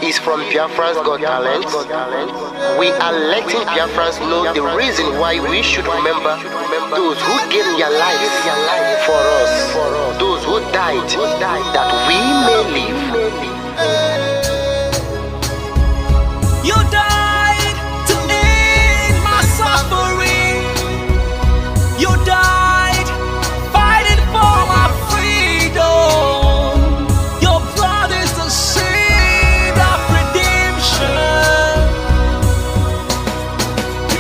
This is from Biafra's Got Talent. We are letting Biafrans know the reason why we should remember those who gave their lives for us, those who died that we may live. You died to end my suffering. You died fighting for my freedom. Your blood is the seed of redemption.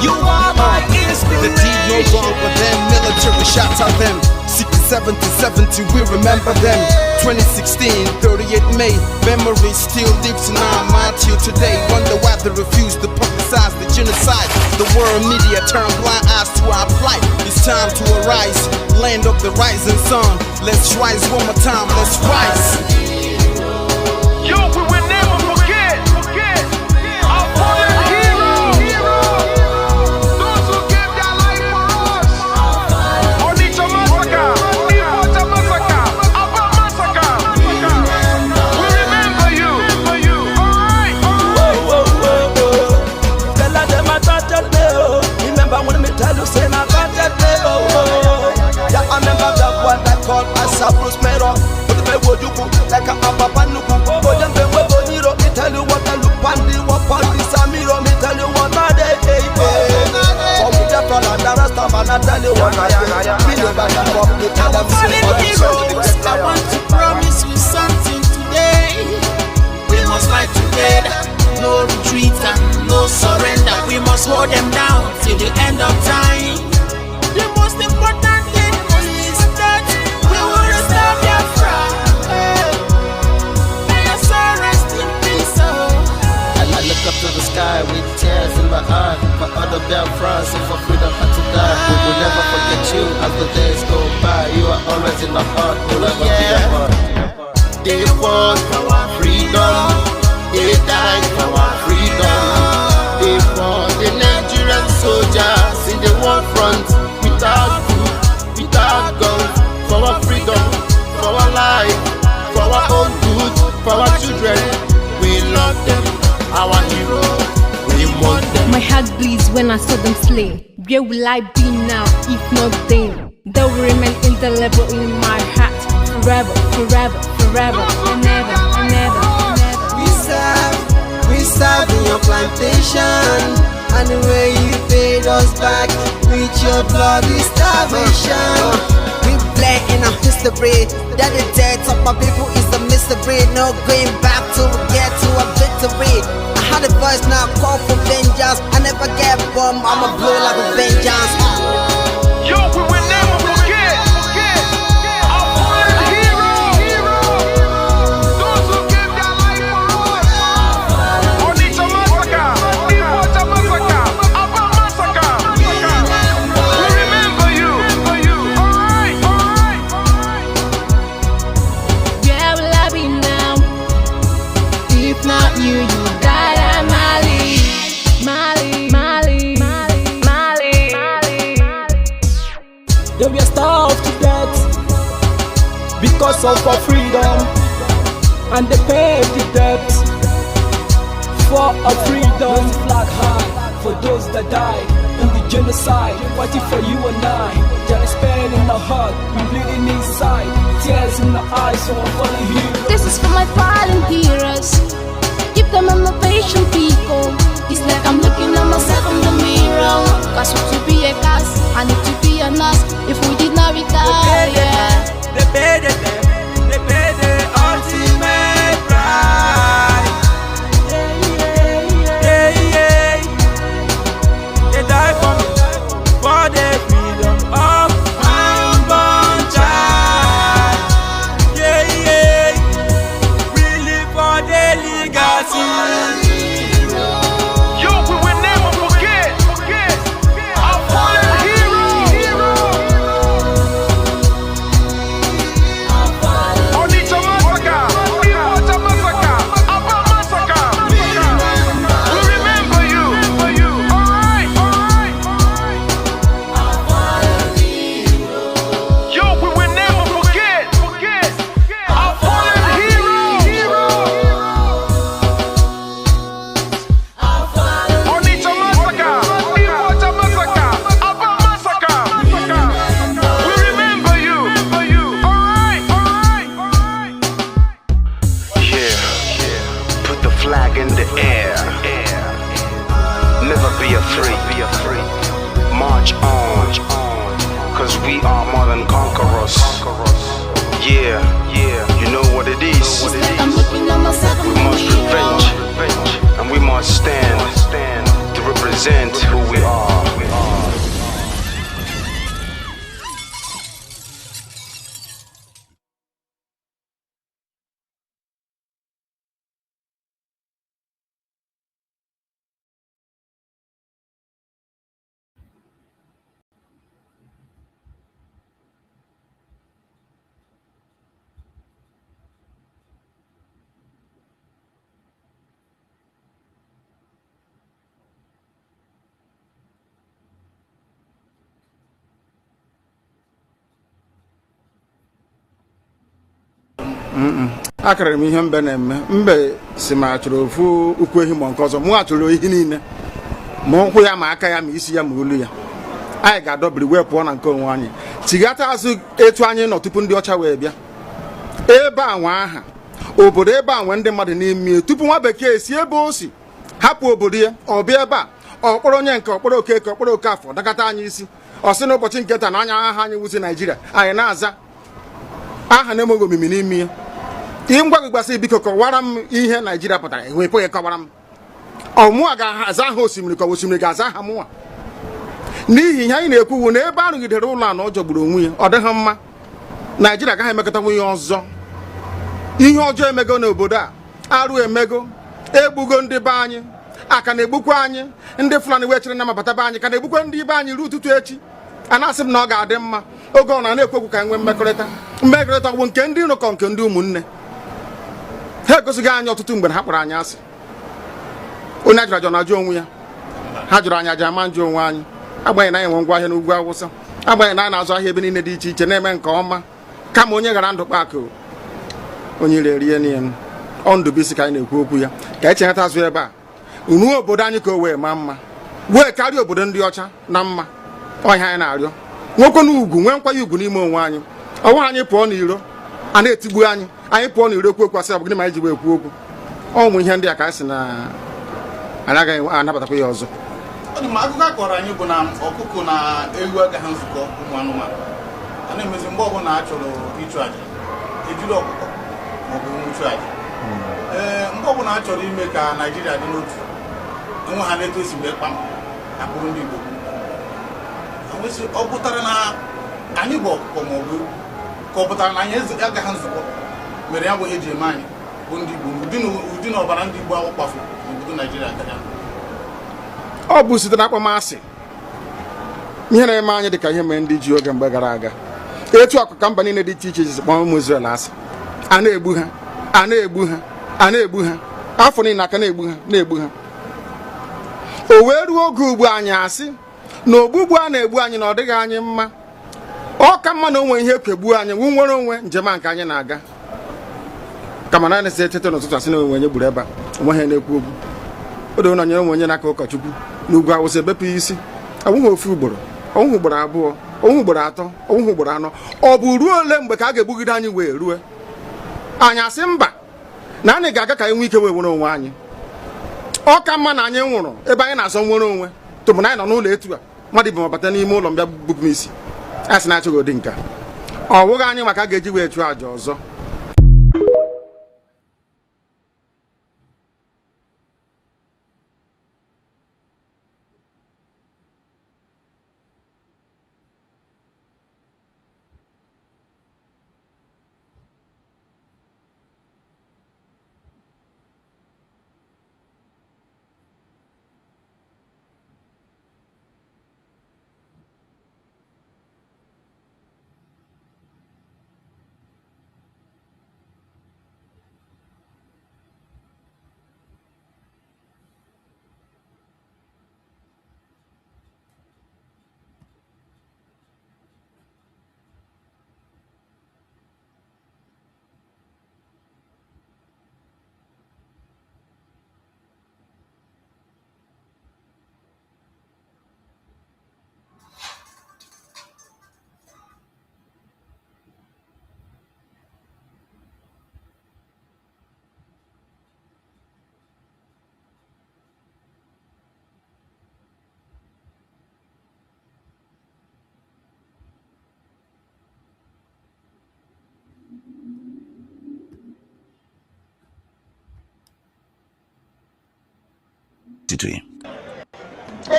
You are my inspiration. The deed no longer them, military shots at them. 70, we remember them. 2016, 38 May, memory still lives in our mind till today. Wonder why they refuse to publicize the genocide. The world media turn blind eyes to our plight. It's time to arise, land of the rising sun. Let's rise one more time, let's rise. Yo, we will never forget our fallen heroes, those who gave their life for us. Onitsha massacre, Ipocha massacre, Aba massacre. We remember you. Alright. Tell them I thought that remember when me tell you say I got that yeah, I remember that one that called us a Bruce Mero. But the way you go like a papa nuku. But them way go hero, me tell you what I look pandi, what pandi samiro, me tell you what I day. For me the fella, the rest of man, I tell you what I do. Me know that I'm up, me tell them Fallen heroes, I want to promise you something today. We must fight together, no retreat and no surrender. We must hold them down till the end of time. The most important thing is that we will restore Biafra. May your soul rest in peace. I look up to the sky with tears in my eye. For other Biafrans and for freedom had to die. We will never forget you as the days go by. You are always in my heart, we'll never be apart. They fought for our freedom, they died for our freedom. They fought the Nigerian soldiers in the war front, without food, without guns, for our freedom, for our life, for our own good, for our children. We love them, our heroes, we want them. My heart bleeds when I saw them slain. Where will I be now if not then? They will remain indelible in my heart forever, forever, forever, and never, and never, and never. We serve in your plantation, and the way you paid us back with your bloody starvation. We play in our history that the death of my people is a mystery. No going back to get to a victory. I had a voice now call for vengeance. I never get bombed, I'ma blow like a vengeance. Yo, we will never forget our fallen heroes, those who gave their life for us. Onitsha massacre, Ipocha massacre, Aba massacre. We remember you. Alright. Where will I be now if not you? You died at Mali. They were starved to death because of our freedom, and they paid the debt for our freedom. Flag high for those that died in the genocide, fighting for you and I. There is pain in our heart, we bleeding inside, tears in our eyes, so I'm following you. This is for my fallen heroes. Give them motivation, people. It's like I'm looking at myself in the mirror. Cause we to be a cast, I need to be a nurse. If we did not retire, They paid the ultimate price. They died for me, for the freedom of unborn child. We live for the legacy. Yo, we will never forget our fallen heroes. free. March on, cause we are more than conquerors. Yeah, you know what it is. I'm looking at myself in We the must mirror. revenge, and we must stand to represent who we are. Akara m ihe mbe na-eme mbe si ma chọrọ ofu ukwu ehi ma nke ọzọ mụ achọrọ ehi niile ma ụkwụ ya ma aka ya ma isi ya ma olu ya anyị ga-adọbiri wee pụọ na nke onwe anyị tighata azụ etu anyị nọ tupu ndị ọcha wee bịa ebe a nwa aha obodo ebe a nwee ndị mmadụ n'ime tupu nwa bekee si ebe o si hapụ obodo ya ọ bịa ebe a ọkpọrọ onye nke ọkpọrọ okeke ọkpọrọ okafọ dakata anyị isi ọ sị n'ụbọchị nke taa na anya aha anyị wuzi Naijiria anyị na-aza aha na-enweghị omimi n'ime ya ihe ngwa gị gbasị biko kọwara m ihe Naijiria pụtara enwepụghị kọwara m ọmụa ga-aza aha osimiri ka osimiri ga-aza aha mụnwa n'ihi ihe anyị na-ekwuwu na ebe a rụgidere ụlọ anọ ọ jọgburu onwe ya ọ dịghị mma Naijiria agaghị emekọtanwu ihe ọzọ ihe ọjọọ emego n'obodo a arụ emego egbugo ndị be anyị aka na-egbukwa anyị ndị Fulani wee chere na mabata be anyị ka na-egbukwa ndị be anyị ruo ụtụtụ echi a na-asị m na ọ ga-adị mma oge ọ na-ekwekwu ka nwee mmekọrịta bụ nke ndị iro kọ nke ndị ụmụnne ha egosighị anyị ọtụtụ mgbe ha kpọrọ anyị asị onye ajụrụ ajụ na-ajụ onwe ya ha jụrụ anyị aja ama njụ onwe anyị agbanyeghị na anyị nwe ngwa ahịa n'ugwu Awụsa agbanyeghị na anyị na-azụ ahịa ebe niile dị iche iche na-eme nke ọma kama onye gara ndụ kpakụ onye ire rie niile ọ ndụ bụ isi ka anyị na-ekwu okwu ya ka anyị chenyeta azụ ebe a ruo obodo anyị ka o wee maa mma wee karịa obodo ndị ọcha na mma ọhịa anyị na-arịọ nwekwe na ugwu nwee nkwanye ugwu n'ime onwe anyị ọnwa anyị pụọ n'iro a na-etigbu anyị pụọ n'iro okwu okwu asị ọ bụ gịnị ma anyị ji wee ekwu okwu ọnwụ ihe ndị a ka anyị si na anyị agaghị anabatakwa ya ọzọ akụkọ a kọrọ anyị bụ na ọkụkọ na ewu agaghị nzukọ ụmụ anụmanụ a na-emezi mgbe ọbụla a chọrọ ịchụ aja ejiri ọkụkọ maọbụ ewu chụ aja mgbe ọbụla a chọrọ ime ka Naijiria dị n'otu enwe ha na-eto esi wee kpam akpụrụ ndị Igbo ọ pụtara na anyị bụ ọkụkọ maọbụ ewu ka ọ pụtara na anyị agaghị nzukọ mere ya bụ ihe eji eme anyị bụ ndị Igbo ụdị na ọbara ndị Igbo ahụ kpafu n'obodo Naijiria gaja ọ bụ site na akpọmasị ihe na-eme anyị dị ka ihe mere ndị ji oge mgbe gara aga etu akụka mba niile dị iche iche ji kpọọ ụmụ Izrel asị a na-egbu ha afọ niile aka na-egbu ha o wee ruo oge ugbu anyị asị na ogbugbu a na-egbu anyị na ọ dịghị anyị mma ọ ka mma na onwe ihe ekegbuo anyị nwu nwere onwe njem a nke anyị na-aga kama na na-esi etete n'ụtụtụ asị na onwe onye gburu ebe a onwe ha na-ekwu okwu odo na onye onye n'aka ụkọchukwu n'ugwu Awụsa ebepụ isi ọnwụghị ofu ugboro ọnwụghị ugboro abụọ ọnwụghị ugboro atọ ọnwụghị ugboro anọ ọ bụ ruo ole mgbe ka a ga-egbugide anyị wee rue anyị asị mba na anyị ga-aga ka anyị nwee ike wee nwere onwe anyị ọ ka mma na anyị nwụrụ ebe anyị na-azọ nwere onwe tụbụ na anyị nọ n'ụlọ etu a mmadụ ibe mabata n'ime ụlọ mbịa bupụ m isi a sị na-achọghị ụdị nka ọ wụghị anyị maka a ga-eji wee chụọ àjà ọzọ to him.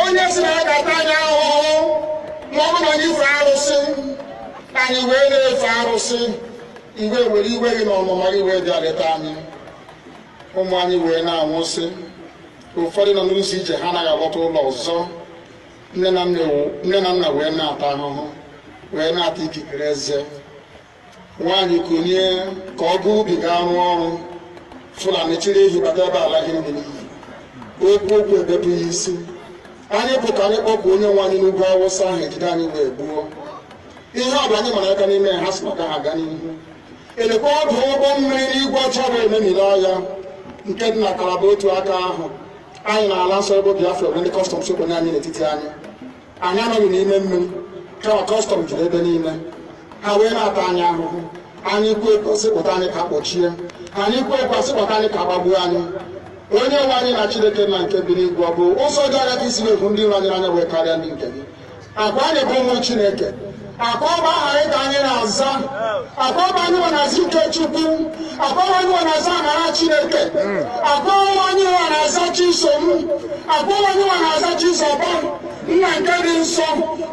Onye si na ga-ata anya ahụhụ ma ọ bụ na anyị fe arụsị anyị wee na-efe arụsị iwe were iwe gị na ọmụma gị wee bịa leta anyị ụmụ anyị wee na-anwụsị ụfọdụ nọ n'ụzọ ije ha anaghị alọta ụlọ ọzọ nne na nna wee na-ata ahụhụ wee na-ata ikikere eze nwaanyị kunye ka ọ gaa ubi gaa rụọ ọrụ Fulani chiri ehi bata ebe ala gị nne n'iyi okwu ebepụ ya isi anyị pụta anyị kpọpụ onye nwe anyị n'ugwu Awụsa ahụ ejide anyị wee gbuo ihe ọbụla anyị mara aka n'ime ha si maka ha gaa n'ihu elekwa ọdụ ụgbọ mmiri n'igwe ọcha bụ ememiri ọhịa nke dị na Kalaba otu aka ahụ anyị na-ala nsọ ebe Biafra bụ ndị kọstọm sokwenye anyị n'etiti anyị anọghị n'ime mmiri kama kọstọm juru ebe niile ha wee na-ata anyị ahụhụ anyị kwe sịpụta anyị ka kpọchie anyị kwe sịpụta anyị ka gbagbuo anyị onye nwe anyị na Chineke na nke bi n'igwe ọ bụ ụzọ dị anya ka isi na-ekwu ndị iro anyị n'anya wee karịa ndị nke gị akwa anyị bụ ụmụ Chineke akwa ọba aha anyị ka anyị na-aza akwa ọba anyị nwe na-aza ike Chukwu akwa ọba anyị nwe na-aza amara Chineke akwa ọba anyị nwe na-aza Chisom akwa ọba anyị nwe na-aza Chizoba nna nke dị nsọ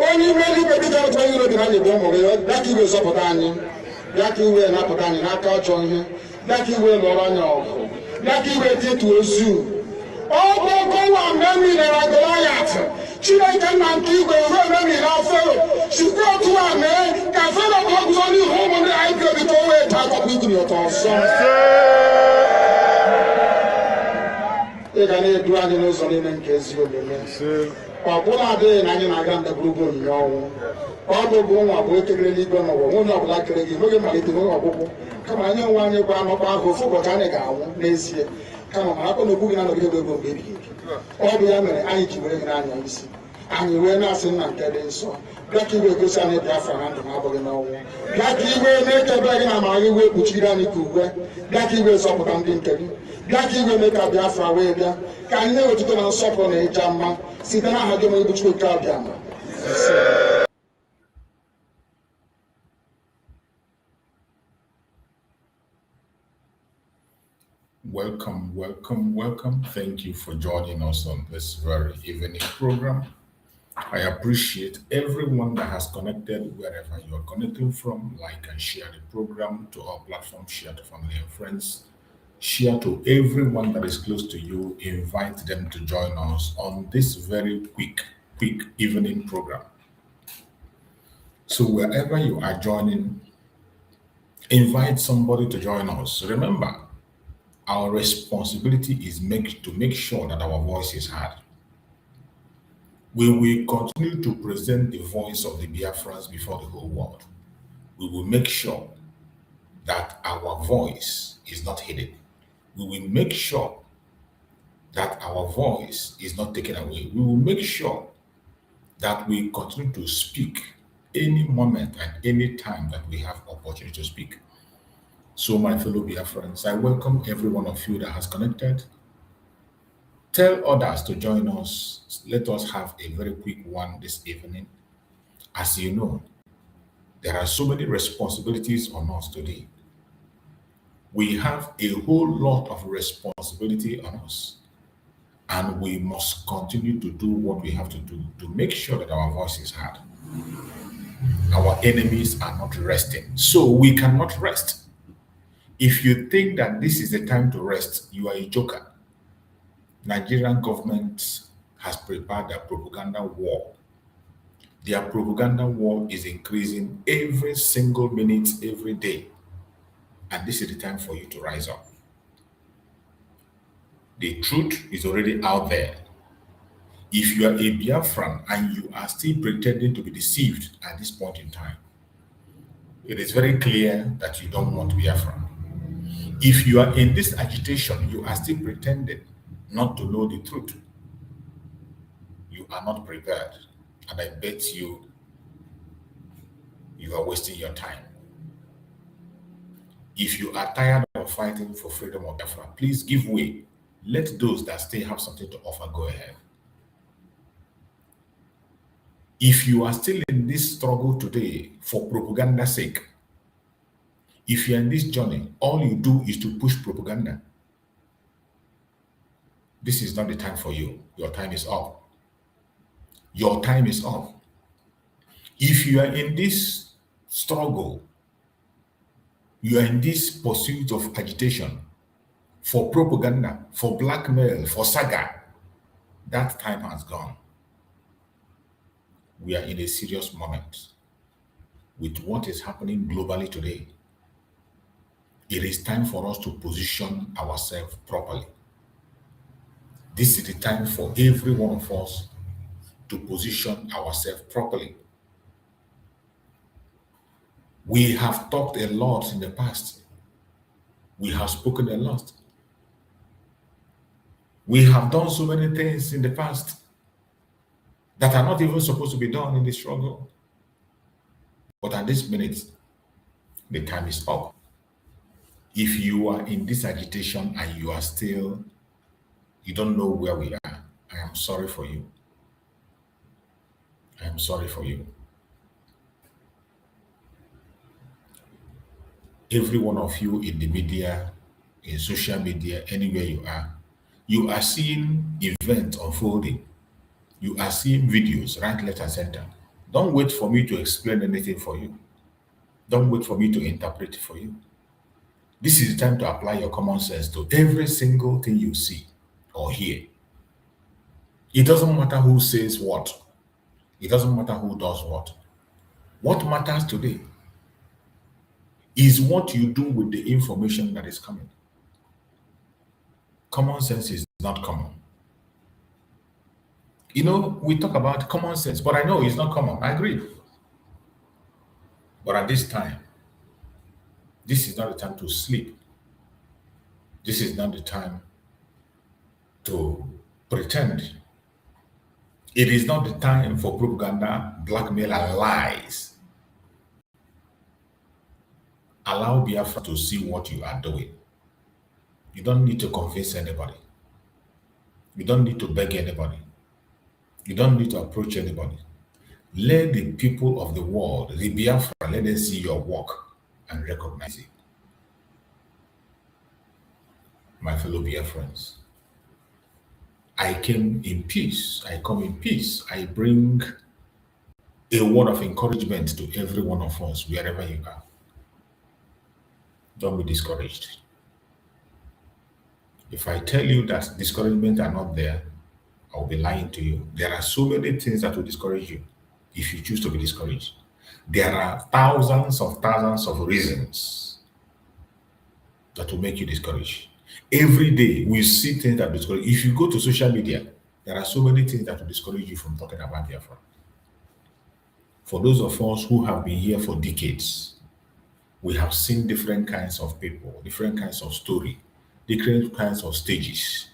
onye ime eluigwe dịka otu onye iro dị na anyị bụ ụmụ gị bịa ka iwe zọpụta anyị bịa ka iwe napụta anyị n'aka ọjọọ ihe bịa ka iwe lụọrọ anyị ọgụ bịa ka iwe dịtụ ozu ọgbọgọwa mgbe mmiri Goliath Chineke nna nke igwe ruo ememiri Fero sikwa otu a mee ka Fero ka ọ guzo n'ihu ụmụ ndị anyị bi obi ka o wee taa akọkọ igiri ụtọ ọzọ ị ga na-edu anyị n'ụzọ niile nke ezi omume ọ bụla adịghị na anyị na-aga ndagwurugwu onyinye ọnwụ ọ bụ nwa bụ ekekere n'igwe n'ụwa nwunye ọbụla kere gị n'oge malite n'oge ọgwụgwụ kama anyị nwe anyị gwa anọkwa ahụ ofu ụbọchị anyị ga-anwụ n'ezie kama ma akpọ n'okwu gị na-anọgide ego mgbe ebighị ebi ọ bụ ya mere anyị ji were gị n'anya isi anyị wee na-asị nna nke dị nsọ bịa ka iwe gosi anyị Biafra na ndụ m abụghị n'ọnwụ bịa ka iwe na-ekebe gị na amara gị wee kpuchiri anyị ka uwe bịa ka iwe zọpụta ndị nke gị bịa ka iwe mee ka Biafra wee bịa ka anyị na-ewetụta na nsọpụrụ na ịja mma site n'aha gị onye bụ Chukwu nke abịa ma Welcome. Thank you for joining us on this very evening program. I appreciate everyone that has connected wherever you are connecting from. Like and share the program to our platform, share to family and friends, share to everyone that is close to you. Invite them to join us on this very quick evening program. So wherever you are joining, invite somebody to join us. Remember, our responsibility is to make sure that our voice is heard. We will continue to present the voice of the Biafrans before the whole world. We will make sure that our voice is not hidden. We will make sure that our voice is not taken away. We will make sure that we continue to speak any moment and any time that we have opportunity to speak. So my fellow Biafrans, I welcome every one of you that has connected. Tell others to join us. Let us have a very quick one this evening. As you know, there are so many responsibilities on us today. We have a whole lot of responsibility on us, and we must continue to do what we have to do to make sure that our voice is heard. Our enemies are not resting, so we cannot rest. If you think that this is the time to rest, you are a joker. Nigerian government has prepared a propaganda war. Their propaganda war is increasing every single minute, every day. And this is the time for you to rise up. The truth is already out there. If you are a Biafran and you are still pretending to be deceived at this point in time, it is very clear that you don't want Biafra. If you are in this agitation, you are still pretending not to know the truth. You are not prepared. And I bet you are wasting your time. If you are tired of fighting for freedom of Biafra, please give way. Let those that stay have something to offer go ahead. If you are still in this struggle today for propaganda's sake, if you're in this journey, all you do is to push propaganda. This is not the time for you. Your time is up. Your time is up. If you are in this struggle, you are in this pursuit of agitation for propaganda, for blackmail, for saga, that time has gone. We are in a serious moment with what is happening globally today. It is time for us to position ourselves properly. This is the time for every one of us to position ourselves properly. We have talked a lot in the past. We have spoken a lot. We have done so many things in the past that are not even supposed to be done in the struggle. But at this minute, the time is up. If you are in this agitation and you don't know where we are, I am sorry for you. I am sorry for you. Every one of you in the media, in social media, anywhere you are seeing events unfolding. You are seeing videos right, left, and center. Don't wait for me to explain anything for you. Don't wait for me to interpret it for you. This is the time to apply your common sense to every single thing you see or hear. It doesn't matter who says what. It doesn't matter who does what. What matters today is what you do with the information that is coming. Common sense is not common. You know, we talk about common sense, but I know it's not common. I agree. But at this time, this is not the time to sleep. This is not the time to pretend. It is not the time for propaganda, blackmail, and lies. Allow Biafra to see what you are doing. You don't need to convince anybody. You don't need to beg anybody. You don't need to approach anybody. Let the people of the world, the Biafra, let them see your work and recognize it. My fellow Biafrans, I came in peace. I come in peace. I bring a word of encouragement to every one of us, wherever you are. Don't be discouraged. If I tell you that discouragement are not there, I'll be lying to you. There are so many things that will discourage you if you choose to be discouraged. There are thousands of reasons that will make you discouraged. Every day we see things that discourage. If you go to social media, there are so many things that will discourage you from talking about Biafra. For those of us who have been here for decades, we have seen different kinds of people, different kinds of story, different kinds of stages.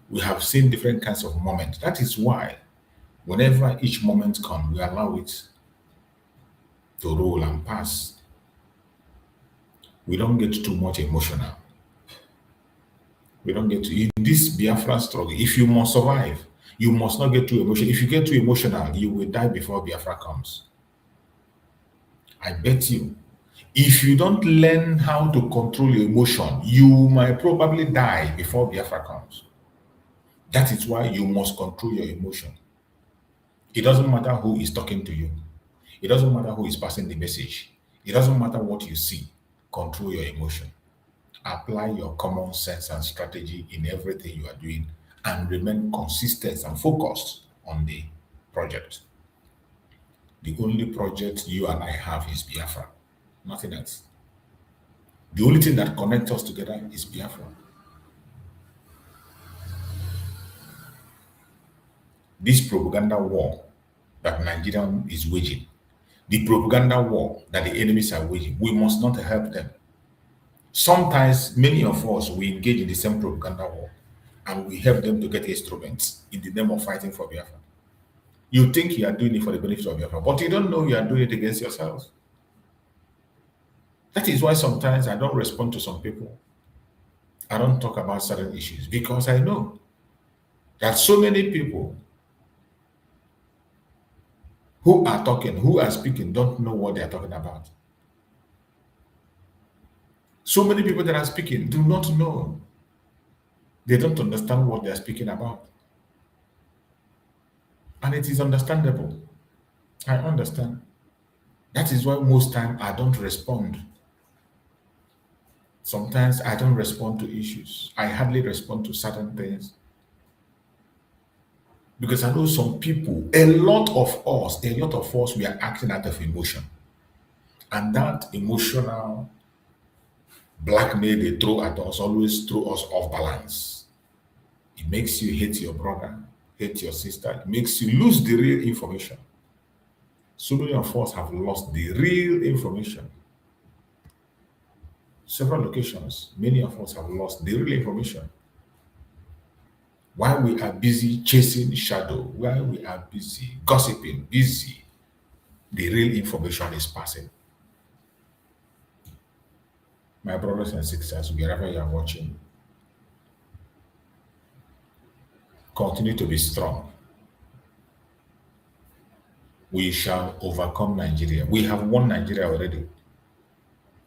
We have seen different kinds of moments. That is why whenever each moment comes, we allow it to roll and pass. We don't get too much emotional. We don't get to, in this Biafra struggle, if you must survive, you must not get too emotional. If you get too emotional, you will die before Biafra comes. I bet you, if you don't learn how to control your emotion, you might probably die before Biafra comes. That is why you must control your emotion. It doesn't matter who is talking to you. It doesn't matter who is passing the message. It doesn't matter what you see. Control your emotion. Apply your common sense and strategy in everything you are doing and remain consistent and focused on the project. The only project you and I have is Biafra, nothing else. The only thing that connects us together is Biafra. This propaganda war that Nigeria is waging, the propaganda war that the enemies are waging, we must not help them. Sometimes many of us, we engage in the same propaganda war and we help them to get instruments in the name of fighting for Biafra. You think you are doing it for the benefit of Biafra, but you don't know you are doing it against yourselves. That is why sometimes I don't respond to some people. I don't talk about certain issues because I know that so many people who are talking, who are speaking, don't know what they are talking about. So many people that are speaking do not know. They don't understand what they're speaking about. And it is understandable. I understand. That is why most time I don't respond. Sometimes I don't respond to issues. I hardly respond to certain things because I know some people, a lot of us, we are acting out of emotion. And that emotional blackmail they throw at us always throw us off balance. It makes you hate your brother, hate your sister. It makes you lose the real information. So many of us have lost the real information. Several locations, many of us have lost the real information. While we are busy chasing shadow, while we are busy gossiping, busy, the real information is passing. My brothers and sisters, wherever you are watching, continue to be strong. We shall overcome Nigeria. We have won Nigeria already.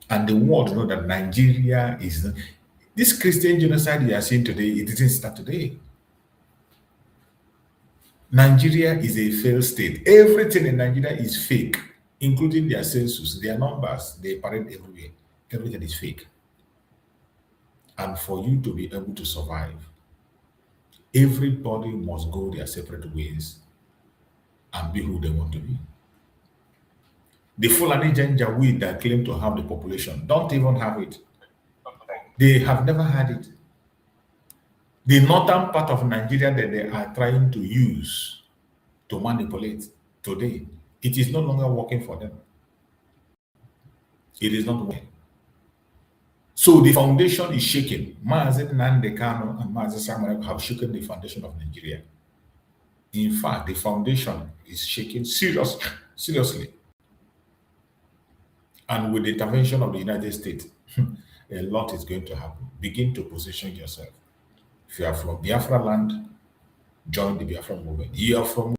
And the world know that Nigeria is this Christian genocide you are seeing today, it didn't start today. Nigeria is a failed state. Everything in Nigeria is fake, including their census, their numbers, they parade everywhere. Everything is fake. And for you to be able to survive, everybody must go their separate ways and be who they want to be. The Fulani Janjaweed that claim to have the population don't even have it. They have never had it. The northern part of Nigeria that they are trying to use to manipulate today, it is no longer working for them. It is not working. So the foundation is shaken. Mazi Nnamdi Kanu and Mazi Samuel have shaken the foundation of Nigeria. In fact, the foundation is shaking seriously. And with the intervention of the United States, a lot is going to happen. Begin to position yourself. If you are from Biafra land, join the Biafra movement. You are from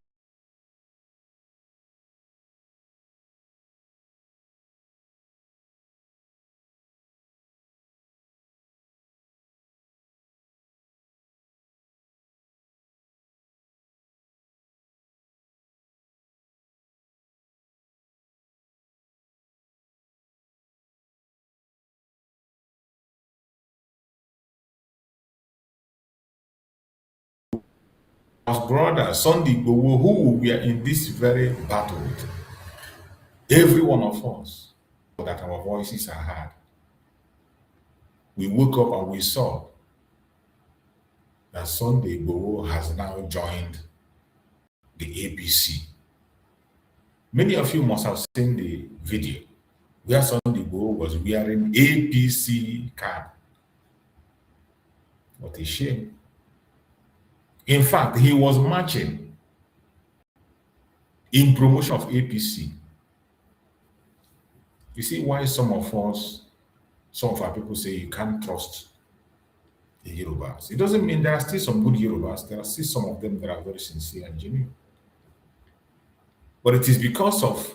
our brother Sunday Igboho, who we are in this very battle with. Every one of us, that our voices are heard. We woke up and we saw that Sunday Igboho has now joined the APC. Many of you must have seen the video where Sunday Igboho was wearing APC card. What a shame. In fact, he was marching in promotion of APC. You see why some of our people say you can't trust the Yorubas. It doesn't mean there are still some good Yorubas. There are still some of them that are very sincere and genuine. But it is because of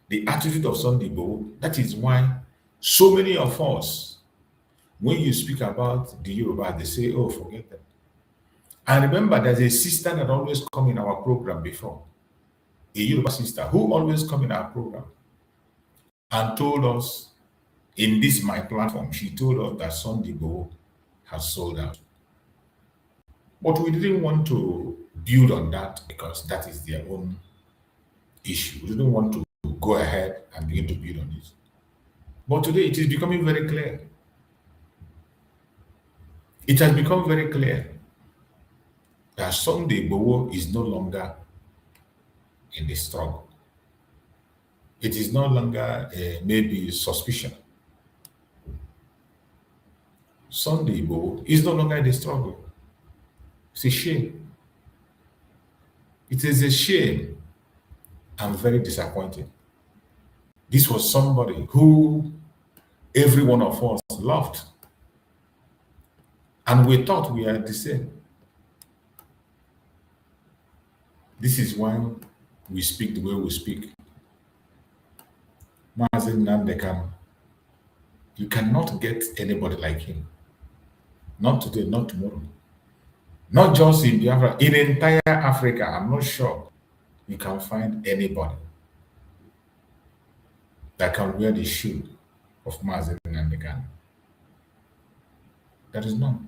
the attitude of Sunday Igboho, that is why so many of us, when you speak about the Yoruba, they say, oh, forget them. I remember there's a sister that always come in our program before, a Yoruba sister who always come in our program and told us in this my platform, she told us that Sunday Igboho has sold out. But we didn't want to build on that because that is their own issue. We didn't want to go ahead and begin to build on it. But today it is becoming very clear. It has become very clear that Sunday Igboho is no longer in the struggle. It is no longer maybe suspicion. Sunday Igboho is no longer in the struggle. It's a shame. It is a shame. I'm very disappointed. This was somebody who every one of us loved. And we thought we are the same. This is why we speak the way we speak. Mazi Nnamdi Kanu, you cannot get anybody like him. Not today, not tomorrow. Not just in Biafra, in entire Africa, I'm not sure you can find anybody that can wear the shoe of Mazi Nnamdi Kanu. There is none.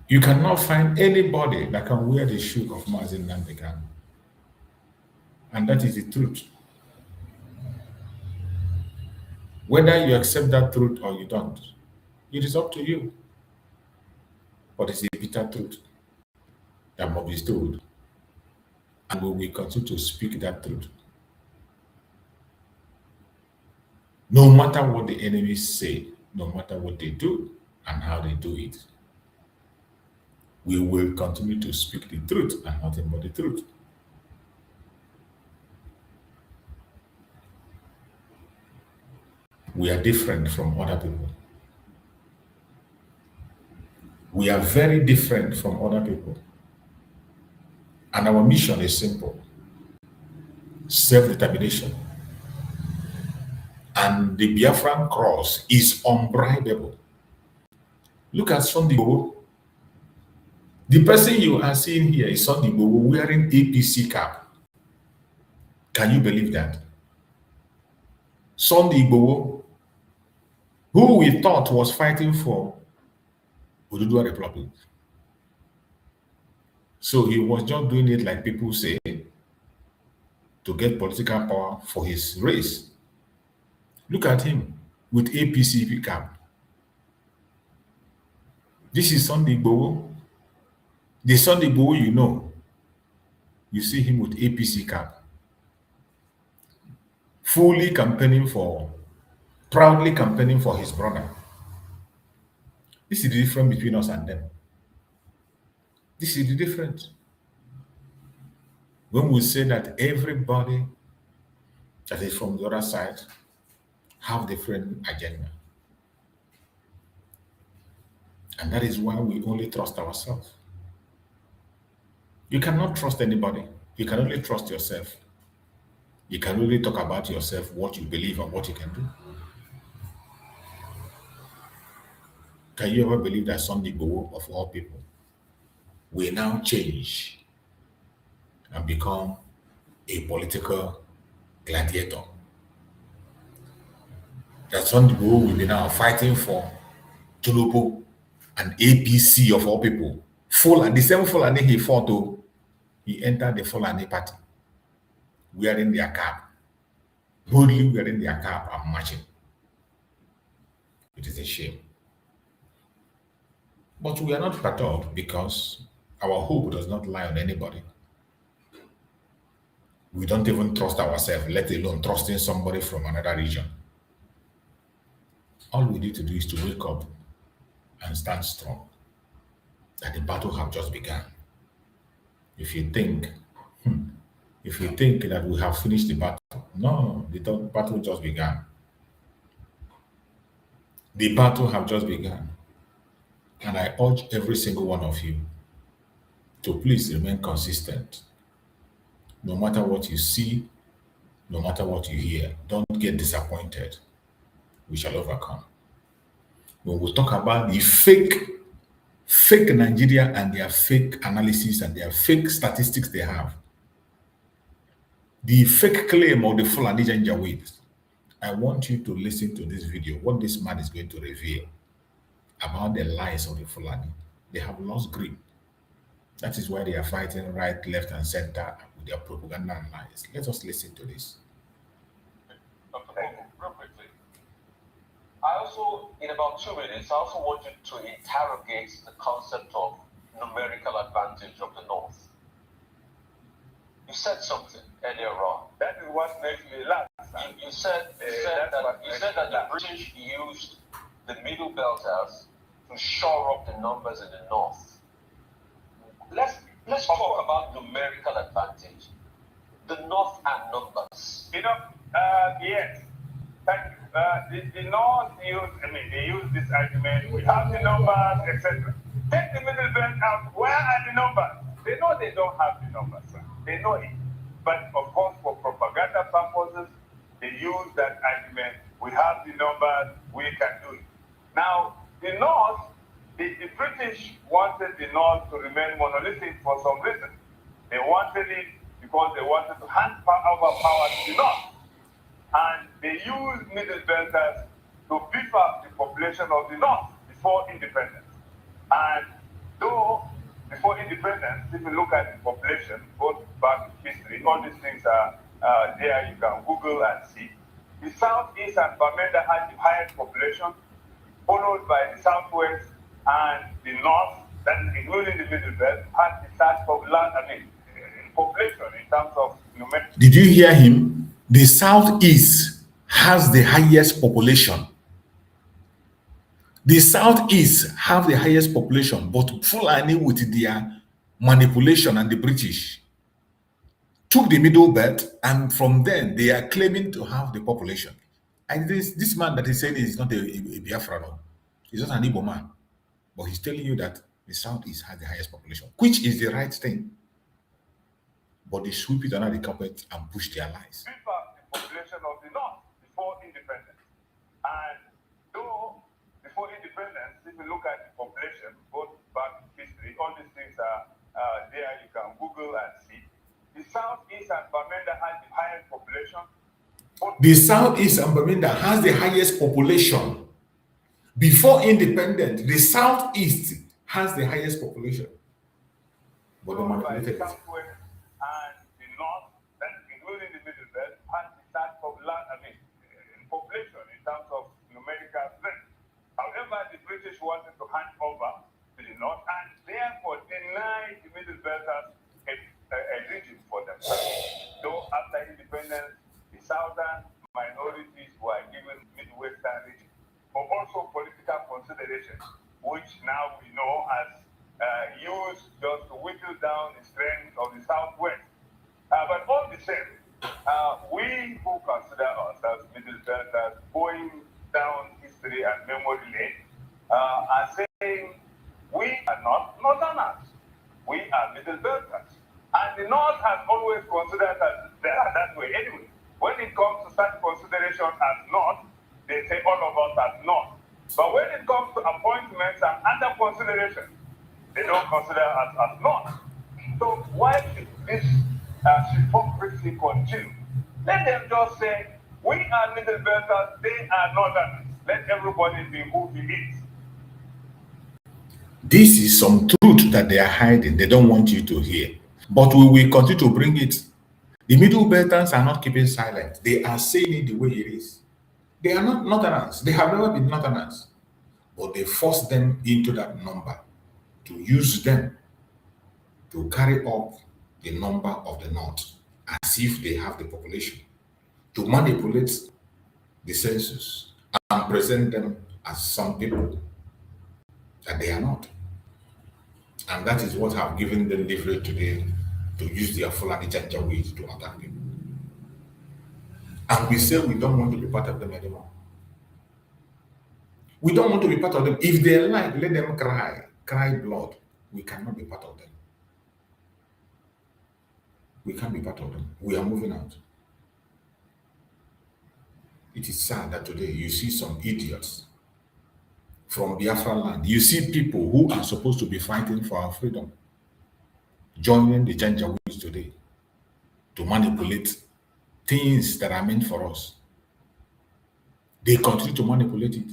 You cannot find anybody that can wear the shoe of Mazi Nnamdi Kanu. And that is the truth. Whether you accept that truth or you don't, it is up to you. But it's a bitter truth that must be told. And we will continue to speak that truth. No matter what the enemies say, no matter what they do and how they do it, we will continue to speak the truth and nothing but the truth. We are different from other people. We are very different from other people. And our mission is simple: self-determination. And the Biafran cross is unbribable. Look at Sunday Igboho. The person you are seeing here is Sunday Igboho wearing APC cap. Can you believe that? Sunday Igboho, who we thought was fighting for Oduduwa Republic. So he was just doing it like people say, to get political power for his race. Look at him with APC cap. This is Sunday Igboho. The Sunday Igboho you know, you see him with APC cap. Fully campaigning for, proudly campaigning for his brother. This is the difference between us and them. This is the difference. When we say that everybody that is from the other side have different agenda. And that is why we only trust ourselves. You cannot trust anybody. You can only trust yourself. You can only talk about yourself, what you believe and what you can do. Can you ever believe that Sunday Igboho, of all people, will now change and become a political gladiator? That Sunday Igboho will be now fighting for Tinubu and APC of all people. Fulani, the same Fulani he fought to, he entered the Fulani party, wearing their cap, boldly wearing their cap and marching. It is a shame. But we are not perturbed because our hope does not lie on anybody. We don't even trust ourselves, let alone trusting somebody from another region. All we need to do is to wake up and stand strong. That the battle have just begun. If you think that we have finished the battle, no, the battle just began. The battle have just begun. And I urge every single one of you to please remain consistent. No matter what you see, no matter what you hear, don't get disappointed. We shall overcome. When we talk about the fake Nigeria and their fake analysis and their fake statistics they have, the fake claim of the Fulani Janjaweed, I want you to listen to this video, what this man is going to reveal about the lies of the Fulani. They have lost grip. That is why they are fighting right, left, and center with their propaganda and lies. Let us listen to this. Okay, real quickly. I also, in about 2 minutes, I also want you to interrogate the concept of numerical advantage of the North. You said something earlier on. That is what makes me laugh. You said that the British used the Middle Belters to shore up the numbers in the North. Let's talk about numerical advantage. The North and numbers. You know, yes. The North they use this argument, we have the numbers, etc. Take the Middle Belt out, where are the numbers? They know they don't have the numbers, sir. They know it. But of course, for propaganda purposes, they use that argument, we have the numbers, we can do it. Now, the North the British wanted the North to remain monolithic for some reason. They wanted it because they wanted to hand over power to the North. And they used middle belters to beef up the population of the North before independence. And though before independence, if you look at the population, both back history, all these things are there, you can Google and see. The Southeast and Bamenda had the highest population, followed by the Southwest, and the North, that is including the Middle Belt, had the third population in terms of numeric. Did you hear him? The Southeast has the highest population. The Southeast have the highest population, but Fulani with their manipulation and the British took the Middle Belt, and from then they are claiming to have the population. And this man that is saying is not a Biafra, no. He's not an Igbo man, but he's telling you that the Southeast has the highest population, which is the right thing. But they sweep it under the carpet and push their lies. Beef up the population of the North before independence. And though before independence, if you look at the population, both back history, all these things are there, you can Google and see. The Southeast and Bamenda had the highest population. The Southeast and Bamenda has the highest population. Before independence, the Southeast has the highest population. But they manipulated it. And the North, that is including the Middle Belt, had the third population in terms of numerical strength. However, the British wanted to hand over to the North and therefore denied the Middle Belters a region for themselves. Though after independence, the southern minorities were given Midwestern region, but also political considerations, which now we know as used just to whittle down the strength of the Southwest. But all the same, we who consider ourselves Middle Belters, going down history and memory lane, are saying we are not Northerners. We are Middle Belters. And the North has always considered us that way anyway. When it comes to such consideration as North, they say all of us are North. But when it comes to appointments and other considerations, they don't consider us as North. So why should this hypocrisy continue? Let them just say, we are Middle Belters, they are Northerners. Let everybody be who he is. This is some truth that they are hiding. They don't want you to hear. But we will continue to bring it. The Middle Belters are not keeping silent. They are saying it the way it is. They are not Northerners. They have never been Northerners. But they force them into that number to use them to carry up the number of the North as if they have the population, to manipulate the census and present them as some people that they are not. And that is what have given them leverage today to use their Fulani Janjaweed to attack people. And we say we don't want to be part of them anymore. We don't want to be part of them. If they like, let them cry blood. We cannot be part of them. We can't be part of them. We are moving out. It is sad that today you see some idiots from Biafra land. You see people who are supposed to be fighting for our freedom joining the Janjaweeds today to manipulate things that are meant for us. They continue to manipulate it.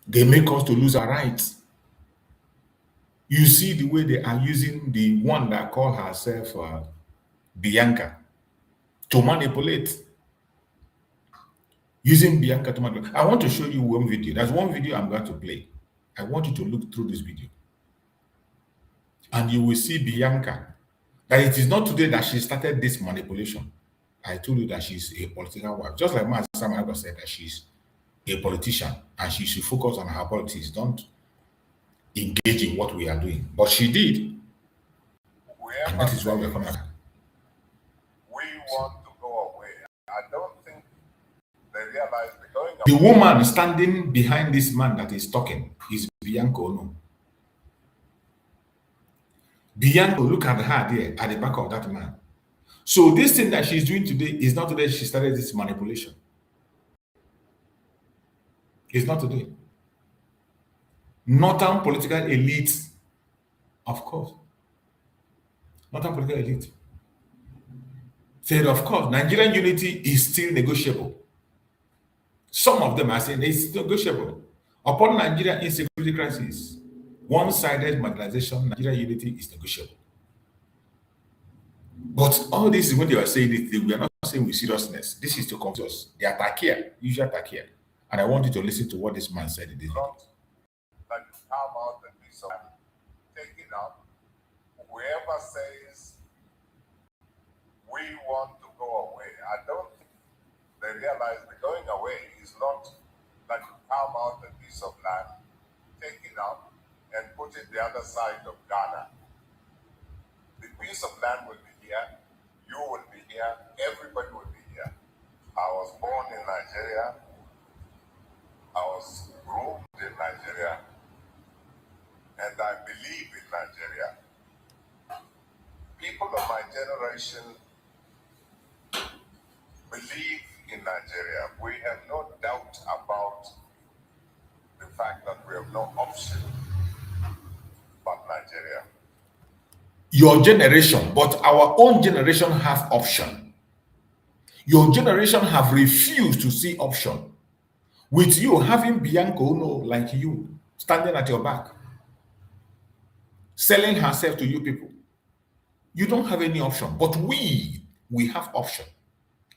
They make us to lose our rights. You see the way they are using the one that call herself Bianca to manipulate. Using Bianca to manipulate. I want to show you one video. There's one video I'm going to play. I want you to look through this video. And you will see Bianca. That it is not today that she started this manipulation. I told you that she's a political wife. Just like Mazi said that she's a politician and she should focus on her politics. Don't engage in what we are doing. But she did. And that is why we're coming back. We want to go away. I don't think they realize they're going away. The woman standing behind this man that is talking is Bianca Ono. Bianca, look at her there at the back of that man. So this thing that she's doing today is not today she started this manipulation. It's not today. Northern political elite, of course. Northern political elite said, of course, Nigerian unity is still negotiable. Some of them are saying it's negotiable. Upon Nigerian insecurity crisis, one-sided marginalization, Nigerian unity is negotiable. But all this is when they are saying it, we are not saying with seriousness. This is to confuse us. They attack here, usually attack here. And I want you to listen to what this man said in this video. Like how about the piece of take it up? Whoever says we want to go away, I don't think they realize the going away is not like how about the piece of land, take it up and put it the other side of Ghana. The piece of land will be here, you will be here, everybody will be here. I was born in Nigeria, I was groomed in Nigeria, and I believe in Nigeria. People of my generation believe in Nigeria. We have no doubt about the fact that we have no option but Nigeria. Your generation, but our own generation have option. Your generation have refused to see option. With you having Bianca Ono like you, standing at your back, selling herself to you people. You don't have any option, but we have option.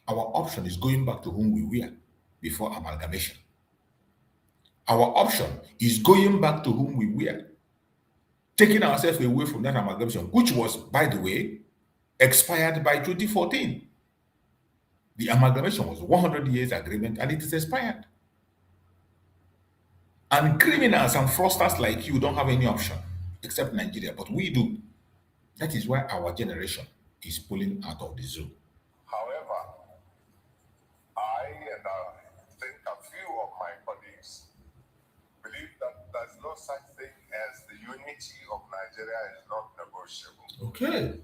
Our option is going back to whom we were before amalgamation. Our option is going back to whom we were, taking ourselves away from that amalgamation, which was, by the way, expired by 2014. The amalgamation was 100 years agreement and it is expired. And criminals and fraudsters like you don't have any option except Nigeria, but we do. That is why our generation is pulling out of the zoo. However, I and I think a few of my colleagues believe that there's no such thing as the unity of Nigeria is not negotiable. Okay.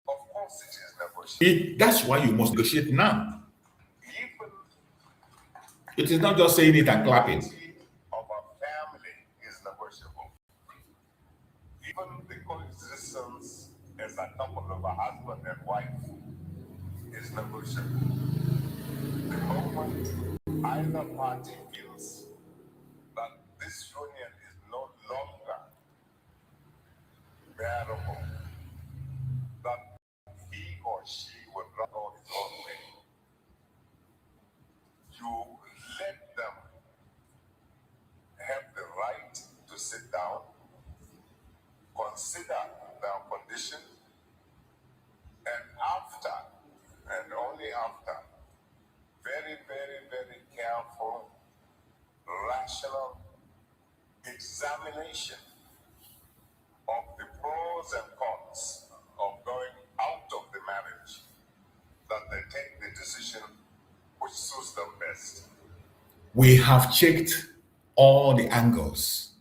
Of course it is negotiable. That's why you must negotiate now. It is not just saying it and clapping. Of a family is negotiable. Even the coexistence as a couple of a husband and wife is negotiable. The moment either party feels that this union is no longer bearable, that he or she would run on his own way, you let them have the right to sit down, consider their condition, and after, and only after, very, very, very careful, rational examination of the pros and cons of going out of the marriage, that they take the decision which suits them best. We have checked all the angles.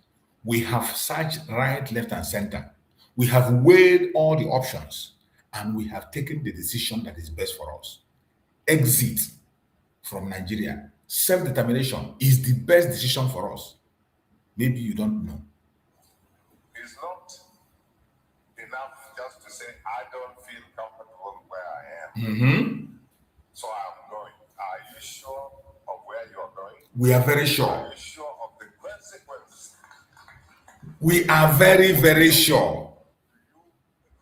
We have searched right, left, and center. We have weighed all the options, and we have taken the decision that is best for us. Exit from Nigeria, self-determination is the best decision for us. Maybe you don't know. It's not enough just to say, I don't feel comfortable where I am. So I'm going. Are you sure of where you're going? We are very sure. Are you sure of the consequences? We are very, very sure.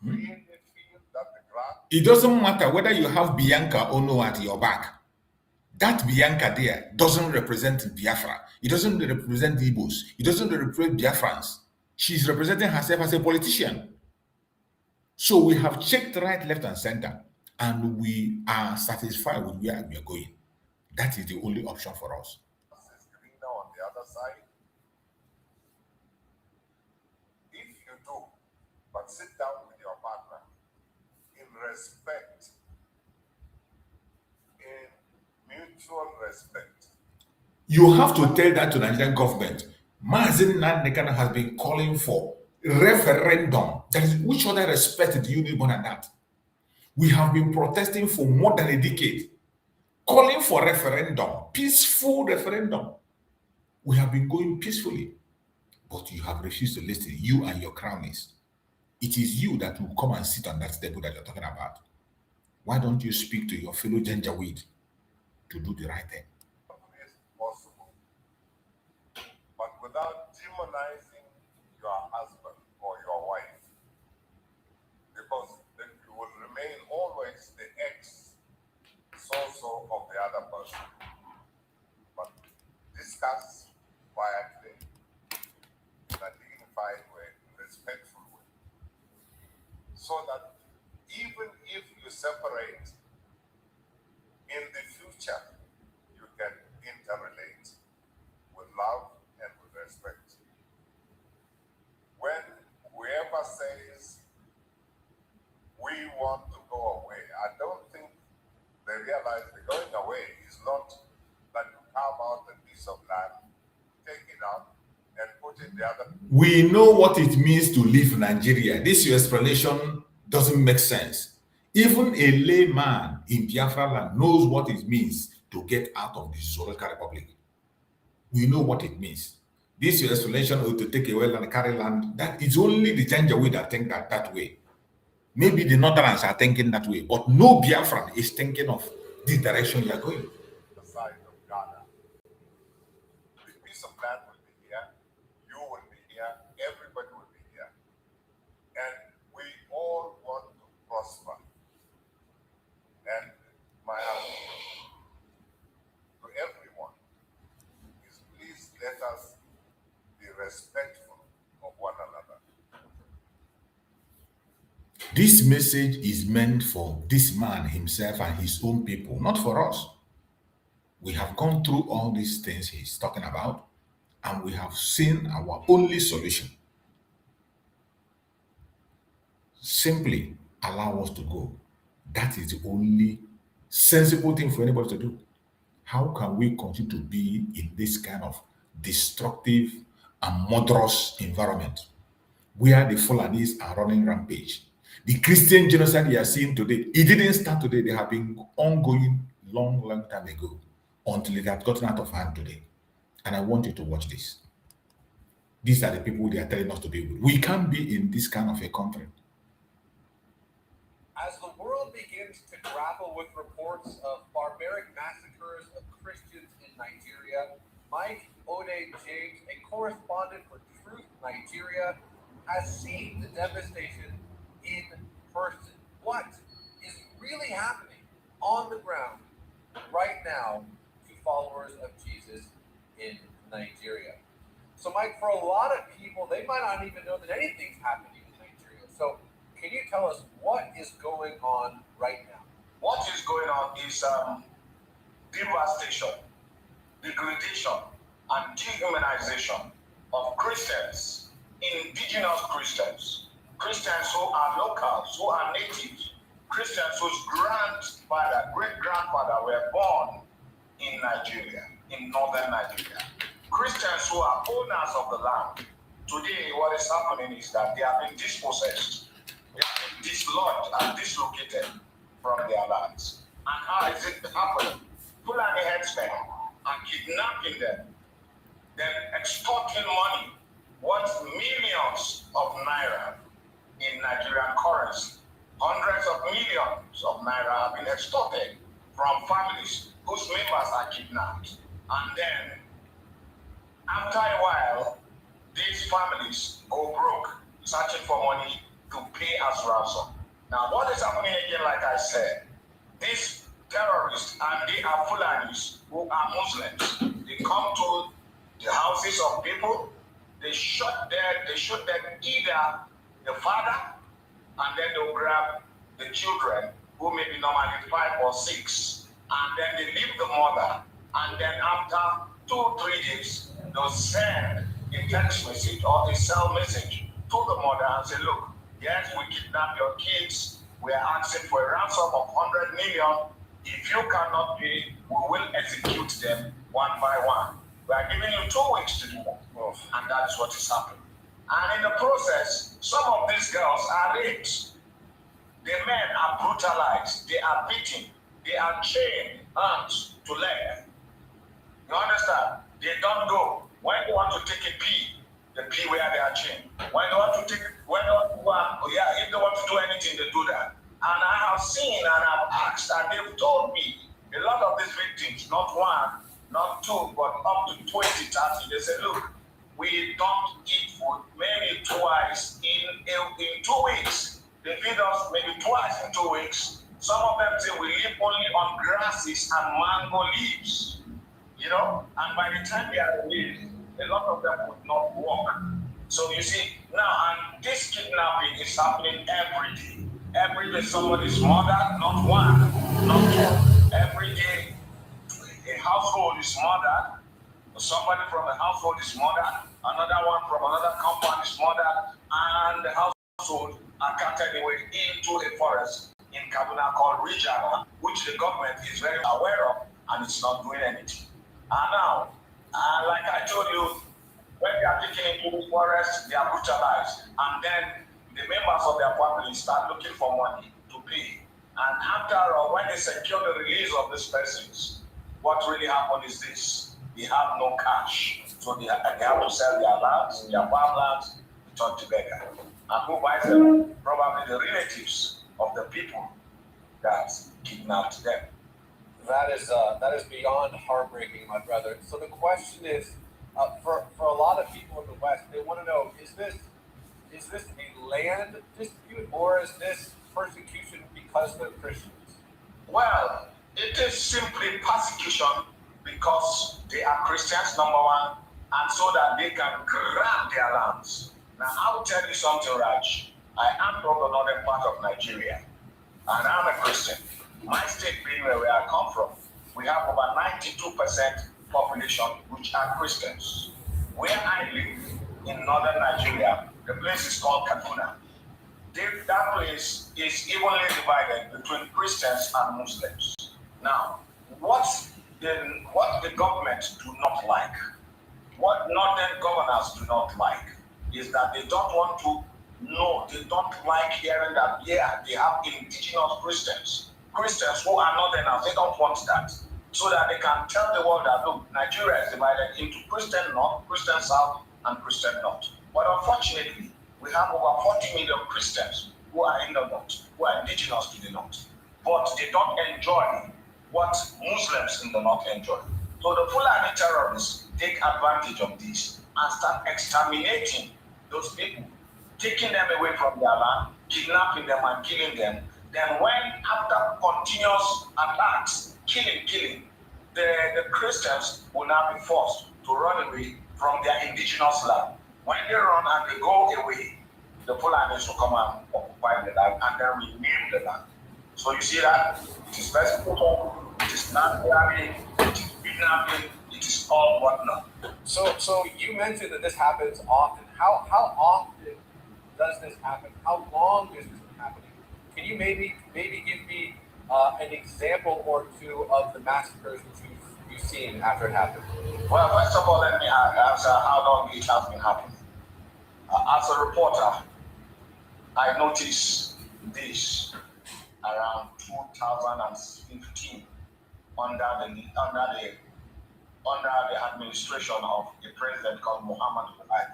Do you really feel that the ground? It doesn't matter whether you have Bianca Ono at your back. That Bianca there doesn't represent Biafra. It doesn't represent the Igbos. It doesn't represent Biafrans. She's representing herself as a politician. So we have checked right, left, and center, and we are satisfied with where we are going. That is the only option for us. Is greener on the other side. If you do, but sit down with your partner in respect, in mutual respect. You have to tell that to the Nigerian government. Mazi Nnamdi Kanu has been calling for referendum. That is, which other respect do you need more than that? We have been protesting for more than a decade, calling for referendum, peaceful referendum. We have been going peacefully. but you have refused to listen, you and your cronies. It is you that will come and sit on that table that you're talking about. Why don't you speak to your fellow Janjaweed to do the right thing? It's possible, but without demonizing your husband or your wife, because then you will remain always the ex-so-so of the other person. But discuss quietly, in a dignified way, respectful way, so that even if you separate in the future, you can interrelate with love and with respect. When whoever says we want to go away, I don't think they realize the going away is not that you carve out a piece of land, take it out, and put it the other. We know what it means to leave Nigeria. This your explanation doesn't make sense. Even a layman in Biafra land knows what it means to get out of the Zoological Republic. We know what it means. This your explanation of to take away land, carry land, that is only the Janjaweed that think that way. Maybe the Northerners are thinking that way, but no Biafran is thinking of the direction you are going. The side of Ghana. The piece of land will be here, you will be here, everybody will be here. And we all want to prosper. And my appeal to everyone is please let us be respectful of one another. This message is meant for this man himself and his own people, not for us. We have gone through all these things he's talking about, and we have seen our only solution. Simply allow us to go. That is the only sensible thing for anybody to do. How can we continue to be in this kind of destructive and murderous environment where the Fulanis are running rampage? The Christian genocide you are seeing today, it didn't start today. They have been ongoing long time ago until it has gotten out of hand today. And I want you to watch this. These are the people they are telling us to be with. We can't be in this kind of a country. As the world begins to grapple with reports of barbaric massacres of Christians in Nigeria, Mike Ode James, a correspondent for Truth Nigeria, has seen the devastation in person. What is really happening on the ground right now to followers of Jesus in Nigeria? So, Mike, for a lot of people, they might not even know that anything's happening in Nigeria. So, can you tell us what is going on right now? What is going on is devastation, degradation, and dehumanization of Christians, indigenous Christians, Christians who are locals, who are natives, Christians whose grandfather, great-grandfather were born in Nigeria, in northern Nigeria. Christians who are owners of the land. Today, what is happening is that they have been dispossessed. They have been dislodged and dislocated from their lands. And how is it happening? Fulani headsmen are kidnapping them, then extorting money worth millions of naira in Nigerian currency. Hundreds of millions of naira have been extorted from families whose members are kidnapped. And then, after a while, these families go broke, searching for money to pay as ransom. Now, what is happening again, like I said, these terrorists, and they are Fulanis who are Muslims. They come to the houses of people, they shoot them either the father, and then they'll grab the children, who may be normally 5 or 6, and then they leave the mother, and then after 2-3 days, they'll send a text message or a cell message to the mother and say, look, yes, we kidnapped your kids, we are asking for a ransom of 100 million. If you cannot pay, we will execute them one by one. We are giving you 2 weeks to do that. And that is what is happening. And in the process, some of these girls are raped. The men are brutalized. They are beaten. They are chained hands to leg. You understand? They don't go. When you want to take a pee, the pee chin. When they want to take, when they want to go and, if they want to do anything, they do that. And I have seen and I've asked, and they've told me, a lot of these victims, not one, not two, but up to 20, 30, they say, look, we don't eat food maybe twice in 2 weeks. They feed us maybe twice in 2 weeks. Some of them say we live only on grasses and mango leaves, you know, and by the time they are released, a lot of them would not walk. So you see, now, and this kidnapping is happening every day. Every day somebody is murdered, not one, not two. Every day a household is murdered, somebody from a household is murdered, another one from another compound is murdered, and the household are carted away into a forest in Kaduna called Rijana, which the government is very aware of, and it's not doing anything. And now, like I told you, when they are taken into the forest, they are brutalized, and then the members of their family start looking for money to pay. And after all, when they secure the release of these persons, what really happened is this: they have no cash, so they have to sell their lands, their farmlands, to turn to beggar. And who buys them? Probably the relatives of the people that kidnapped them. That is beyond heartbreaking, my brother. So the question is, for a lot of people in the West, they want to know: is this a land dispute, or is this persecution because they're Christians? Well, it is simply persecution because they are Christians, number one, and so that they can grab their lands. Now, I'll tell you something, Raj. I am from the northern part of Nigeria, and I'm a Christian. My state being where I come from, we have over 92% population which are Christians. Where I live in northern Nigeria, the place is called Kaduna. That place is evenly divided between Christians and Muslims. Now, what the government do not like, what northern governors do not like, is that they don't want to know, they don't like hearing that, they have indigenous Christians who are northerners, they don't want that. So that they can tell the world that, look, Nigeria is divided into Christian North, Christian South, and Christian North. But unfortunately, we have over 40 million Christians who are in the North, who are indigenous to the North. But they don't enjoy what Muslims in the North enjoy. So the Fulani terrorists take advantage of this and start exterminating those people, taking them away from their land, kidnapping them and killing them. Then when, after continuous attacks, killing, the Christians will now be forced to run away from their indigenous land. When they run and they go away, the Fulanis will come and occupy the land and then rename the land. So you see that it is persecution, it is not clearing, it is kidnapping, it is all whatnot. So you mentioned that this happens often. How often does this happen? How long is this happening? Can you maybe give me an example or two of the massacres that you've seen after it happened? Well, first of all, let me answer how long it has been happening. As a reporter, I noticed this around 2015 under the administration of a president called Muhammad Buhari.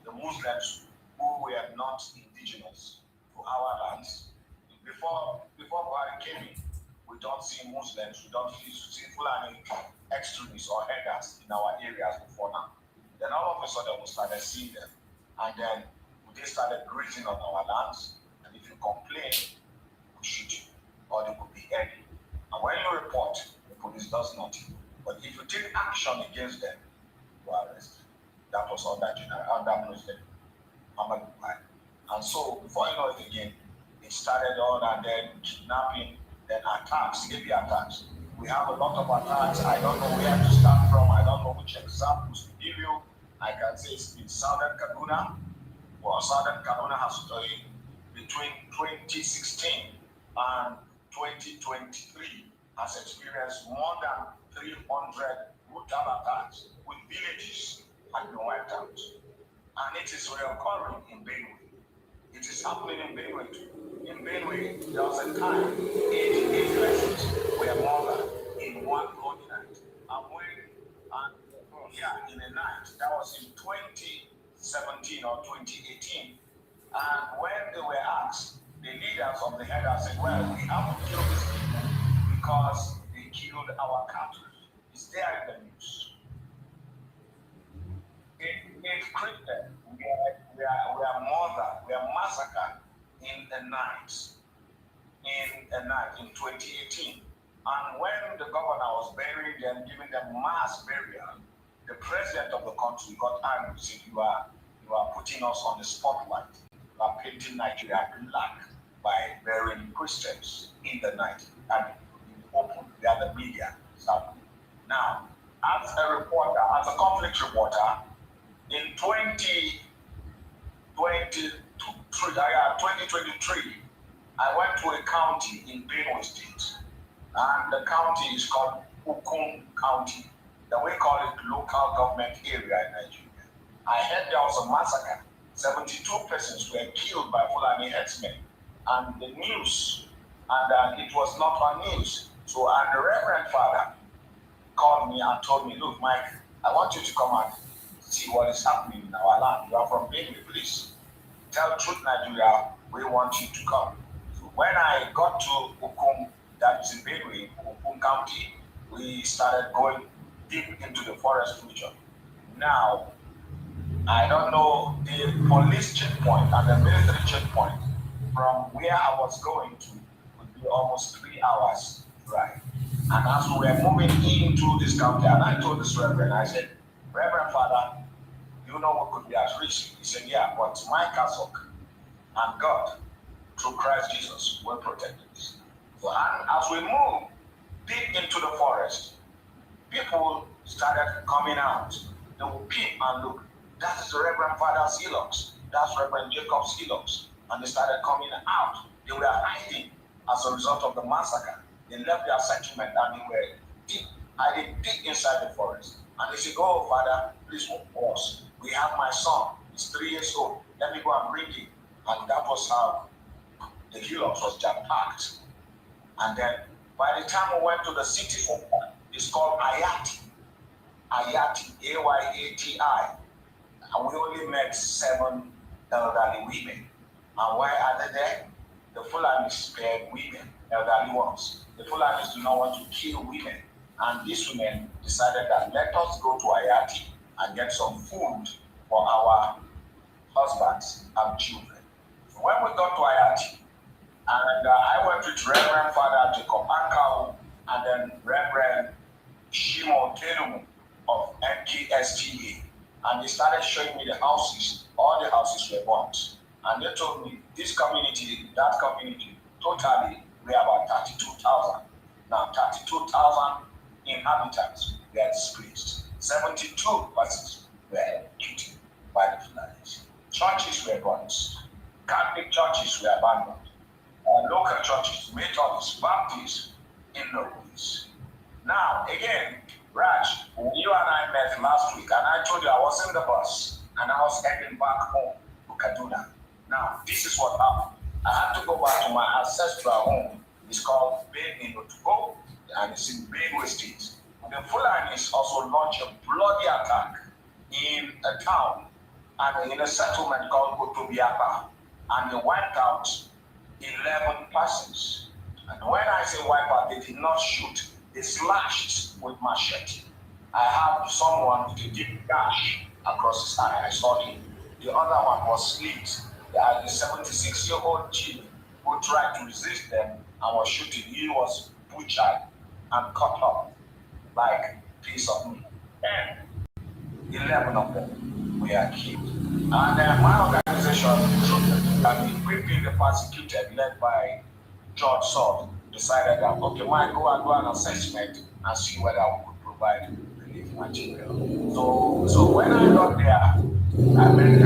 The Muslims who were not indigenous to our lands. Before Buhari came in, we don't see Muslims, we don't see Fulani extremists or headers in our areas before now. Then all of a sudden we started seeing them, and then they started grazing on our lands, and if you complain, we shoot you, or they could be heavy. And when you report, the police does nothing. But if you take action against them, you are arrested. That was under President Muhammad Buhari. And so, before you know it again, it started on, and then kidnapping, then attacks, heavy attacks. We have a lot of attacks. I don't know where to start from. I don't know which examples to give you. I can say it's in southern Kaduna. Well, southern Kaduna has between 2016 and 2023 has experienced more than 300 brutal attacks with villages have been wiped out. And it is reoccurring in Benue. It is happening in Benue too. In Benue, there was a time 88 persons were murdered in one bloody night. And in a night, that was in 2016. 2017 or 2018. And when they were asked, the leaders of the headers said, well, we have to kill these people because they killed our cattle. It's there in the news. In Christian, we are murdered, we are massacred in the night. In 2018. And when the governor was burying them, giving them mass burial, the president of the country got angry and said, you are putting us on the spotlight. You are painting Nigeria black by burying Christians in the night and in the open, where the media started. Now, as a reporter, as a conflict reporter, in 2023, I went to a county in Benue State, and the county is called Ukum County. That we call it local government area in Nigeria. I heard there was a massacre. 72 persons were killed by Fulani herdsmen, and the news, and it was not on news. So, and the Reverend Father called me and told me, look, Mike, I want you to come and see what is happening in our land. You are from Benue, please. Tell Truth Nigeria, we want you to come. So when I got to Ukum, that is in Benue, Ukum County, we started going deep into the forest region. Now, I don't know, the police checkpoint and the military checkpoint from where I was going to would be almost 3 hours drive. And as we were moving into this county, and I told this Reverend, I said, Reverend Father, you know what could be at risk? He said, yeah, but my castle and God, through Christ Jesus, will protect us. So, and as we moved deep into the forest, people started coming out. They would peep and look. That is the Reverend Father's hillocks. That's Reverend Jacob's hillocks. And they started coming out. They were hiding as a result of the massacre. They left their settlement and they were deep, hiding deep inside the forest. And they said, oh, Father, please pause. We have my son. He's 3 years old. Let me go and bring him. And that was how the hillocks was jam-packed. And then by the time we went to the city for it's called Ayati. Ayati, A-Y-A-T-I. And we only met 7 elderly women. And why are they there? The Fulanis spared women, elderly ones. The Fulanis do not want to kill women. And these women decided that let us go to Ayati and get some food for our husbands and children. So when we got to Ayati, and I went with Reverend Father Jacob Ankau and then Reverend Shimo Kenumu of MKSTA. And they started showing me the houses. All the houses were burnt. And they told me this community, that community, totally, we are about 32,000. Now, 32,000 inhabitants were displaced. 72 persons were executed by the Fulanis. Churches were burnt. Catholic churches were abandoned. Local churches, Methodists, Baptists, in the ruins. Now, again, Raj, you and I met last week, and I told you I was in the bus, and I was heading back home to Kaduna. Now, this is what happened. I had to go back to my ancestral home. It's called Benin Otubo, and it's in Benue State. The Fulanis also launched a bloody attack in a town, and in a settlement called Otobiapa, and they wiped out 11 persons. And when I say wipe out, they did not shoot. They slashed with machete. I have someone with a deep gash across his eye. I saw him. The other one was slit. The 76-year-old chief who tried to resist them and was shooting. He was butchered and cut up like a piece of meat. And 11 of them were killed. And my organization, and equipping the persecuted, led by George Salt, decided that, okay, might go and do an assessment and see whether we could provide relief material. So when I got there, I met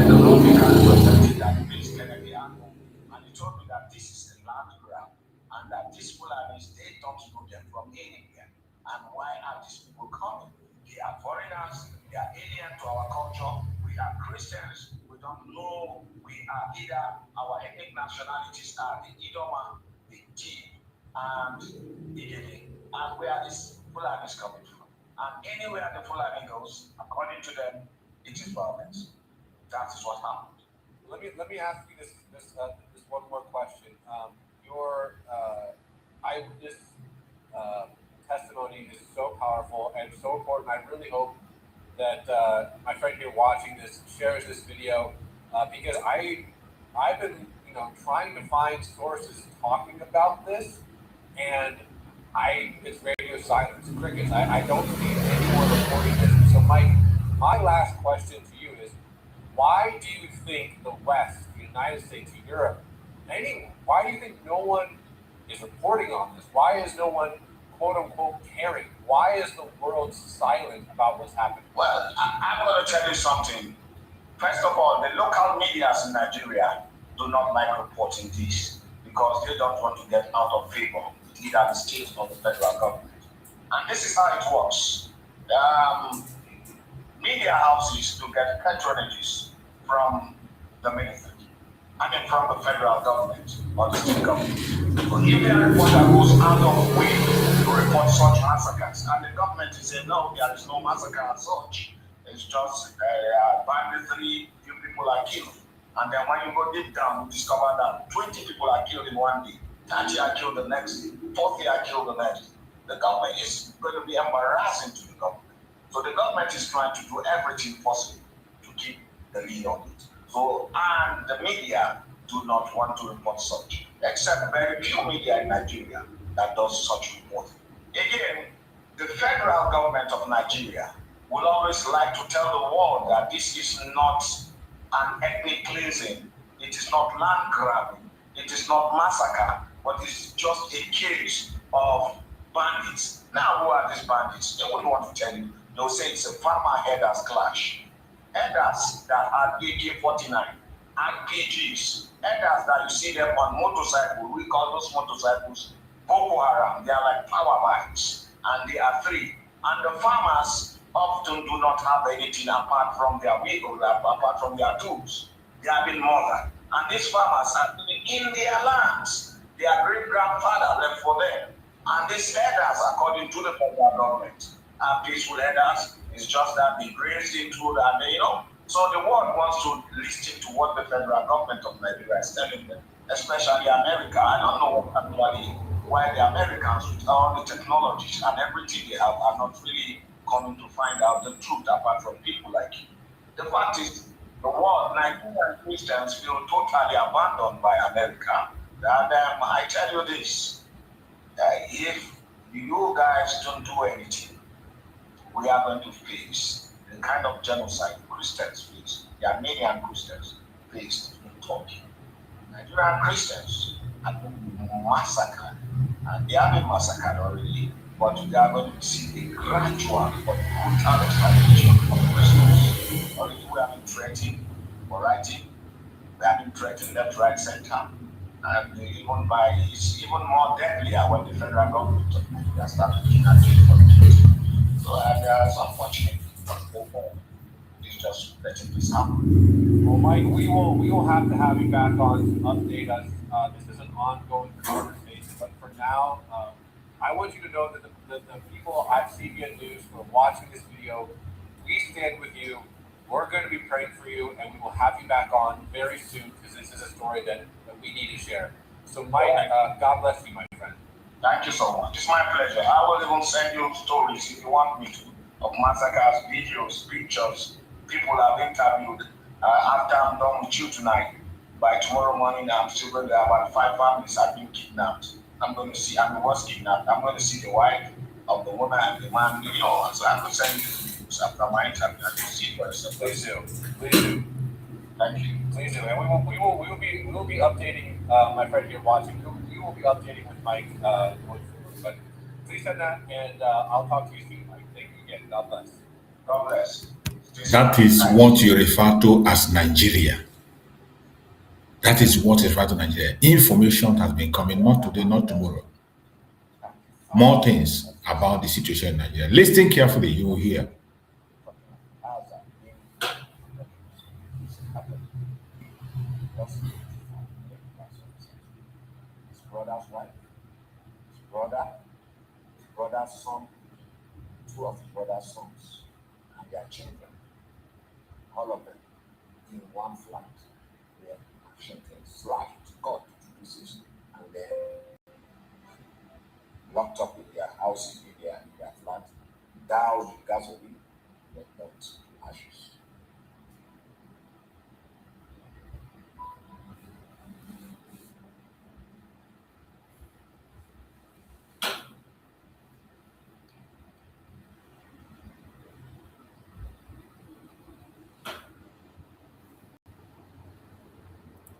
the lawmaker representing that Prince Kennedy Ango, and he told me that this is a land grab and that these Fulanis, they don't know them from anywhere. And why are these people coming? They are foreigners, they are alien to our culture, we are Christians, we don't know, we are either, our ethnic nationalities are the Idoma, the G, and the Igede. And where are these Fulanis coming from? And anywhere the Fulani goes, according to them, it is violence. That is what happened. Let me ask you this one more question. Your eyewitness testimony is so powerful and so important. I really hope that my friend here watching this shares this video because I've been trying to find sources talking about this, and it's radio silence, crickets. I don't see any more reporting this. So my last question to you is, why do you think the West, the United States, Europe, anyone, why do you think no one is reporting on this? Why is no one, quote unquote, caring? Why is the world silent about what's happening? Well, I'm going to tell you something. First of all, the local medias in Nigeria do not like reporting this because they don't want to get out of favor with either the state or the federal government. And this is how it works. Media houses to get patronages from the military. From the federal government or the state government. So if there are reporter goes out of way to report such massacres, and the government is saying, no, there is no massacre as such. It's just banditry, few people are killed. And then when you go deep down, you discover that 20 people are killed in one day, 30 are killed the next day, 40 are killed the next day. The government is going to be embarrassing to the government. So the government is trying to do everything possible to keep the lead on it. So, and the media do not want to report such, except very few media in Nigeria that does such reporting. Again, the federal government of Nigeria will always like to tell the world that this is not an ethnic cleansing, it is not land grabbing, it is not massacre, but it's just a case of bandits. Now, who are these bandits? They wouldn't want to tell you. They'll say it's a farmer headers clash. Headers that are AK-49, RPGs, headers that you see them on motorcycles. We call those motorcycles Boko Haram. They are like power bikes, and they are free. And the farmers often do not have anything apart from their vehicles, apart from their tools. They have been murdered. And these farmers are living in their lands. Their great-grandfather left for them. And these headers, according to the federal government, are peaceful headers. It's just that they grazed into and so the world wants to listen to what the federal government of Nigeria is telling them, especially America. I don't know actually why the Americans, with all the technologies and everything they have, are not really coming to find out the truth apart from people like you. The fact is, the world, Nigerian Christians feel totally abandoned by America. And I tell you this, if you guys don't do anything, we are going to face the kind of genocide Christians face, the Armenian Christians faced in Turkey. Nigerian Christians have been massacred, and they have been massacred already, but we are going to see a gradual but brutal extermination of Christians. Already we have been threatened for writing, we have been threatened left, right, center, and it's even more deadlier when the federal government of Nigeria started kidnapping for the so it's unfortunate. It's just letting this happen. Well, Mike, we will have to have you back on to update us. This is an ongoing conversation, but for now, I want you to know that the people at CBN News who are watching this video, we stand with you. We're going to be praying for you, and we will have you back on very soon because this is a story that we need to share. So, Mike, God bless you, my friend. Thank you so much. It's my pleasure. I will even send you stories if you want me to, of massacres, videos, pictures, people I've interviewed. After I'm done with you tonight, by tomorrow morning, I'm still going to have about 5 families have been kidnapped. I'm going to see, I was kidnapped. I'm going to see the wife of the woman and the man, so I'm going to send you the news after my interview and you see what it's about. Please do. Please do. Thank you. Please do. And we will be updating my friend here watching. We will be updating with Mike going forward. But please send that, and I'll talk to you soon, Mike. Thank you again. God bless. God bless. That is what you refer to as Nigeria. That is what is referred to Nigeria. Information has been coming, not today, not tomorrow. More things about the situation in Nigeria. Listen carefully, you will hear. His brother's wife, his brother's son, 2 of his brother's sons, and their children all of them in one flat, where machete slashed, cut to pieces, and then locked up in their houses, in their flat, doused with gasoline, then burnt to ashes.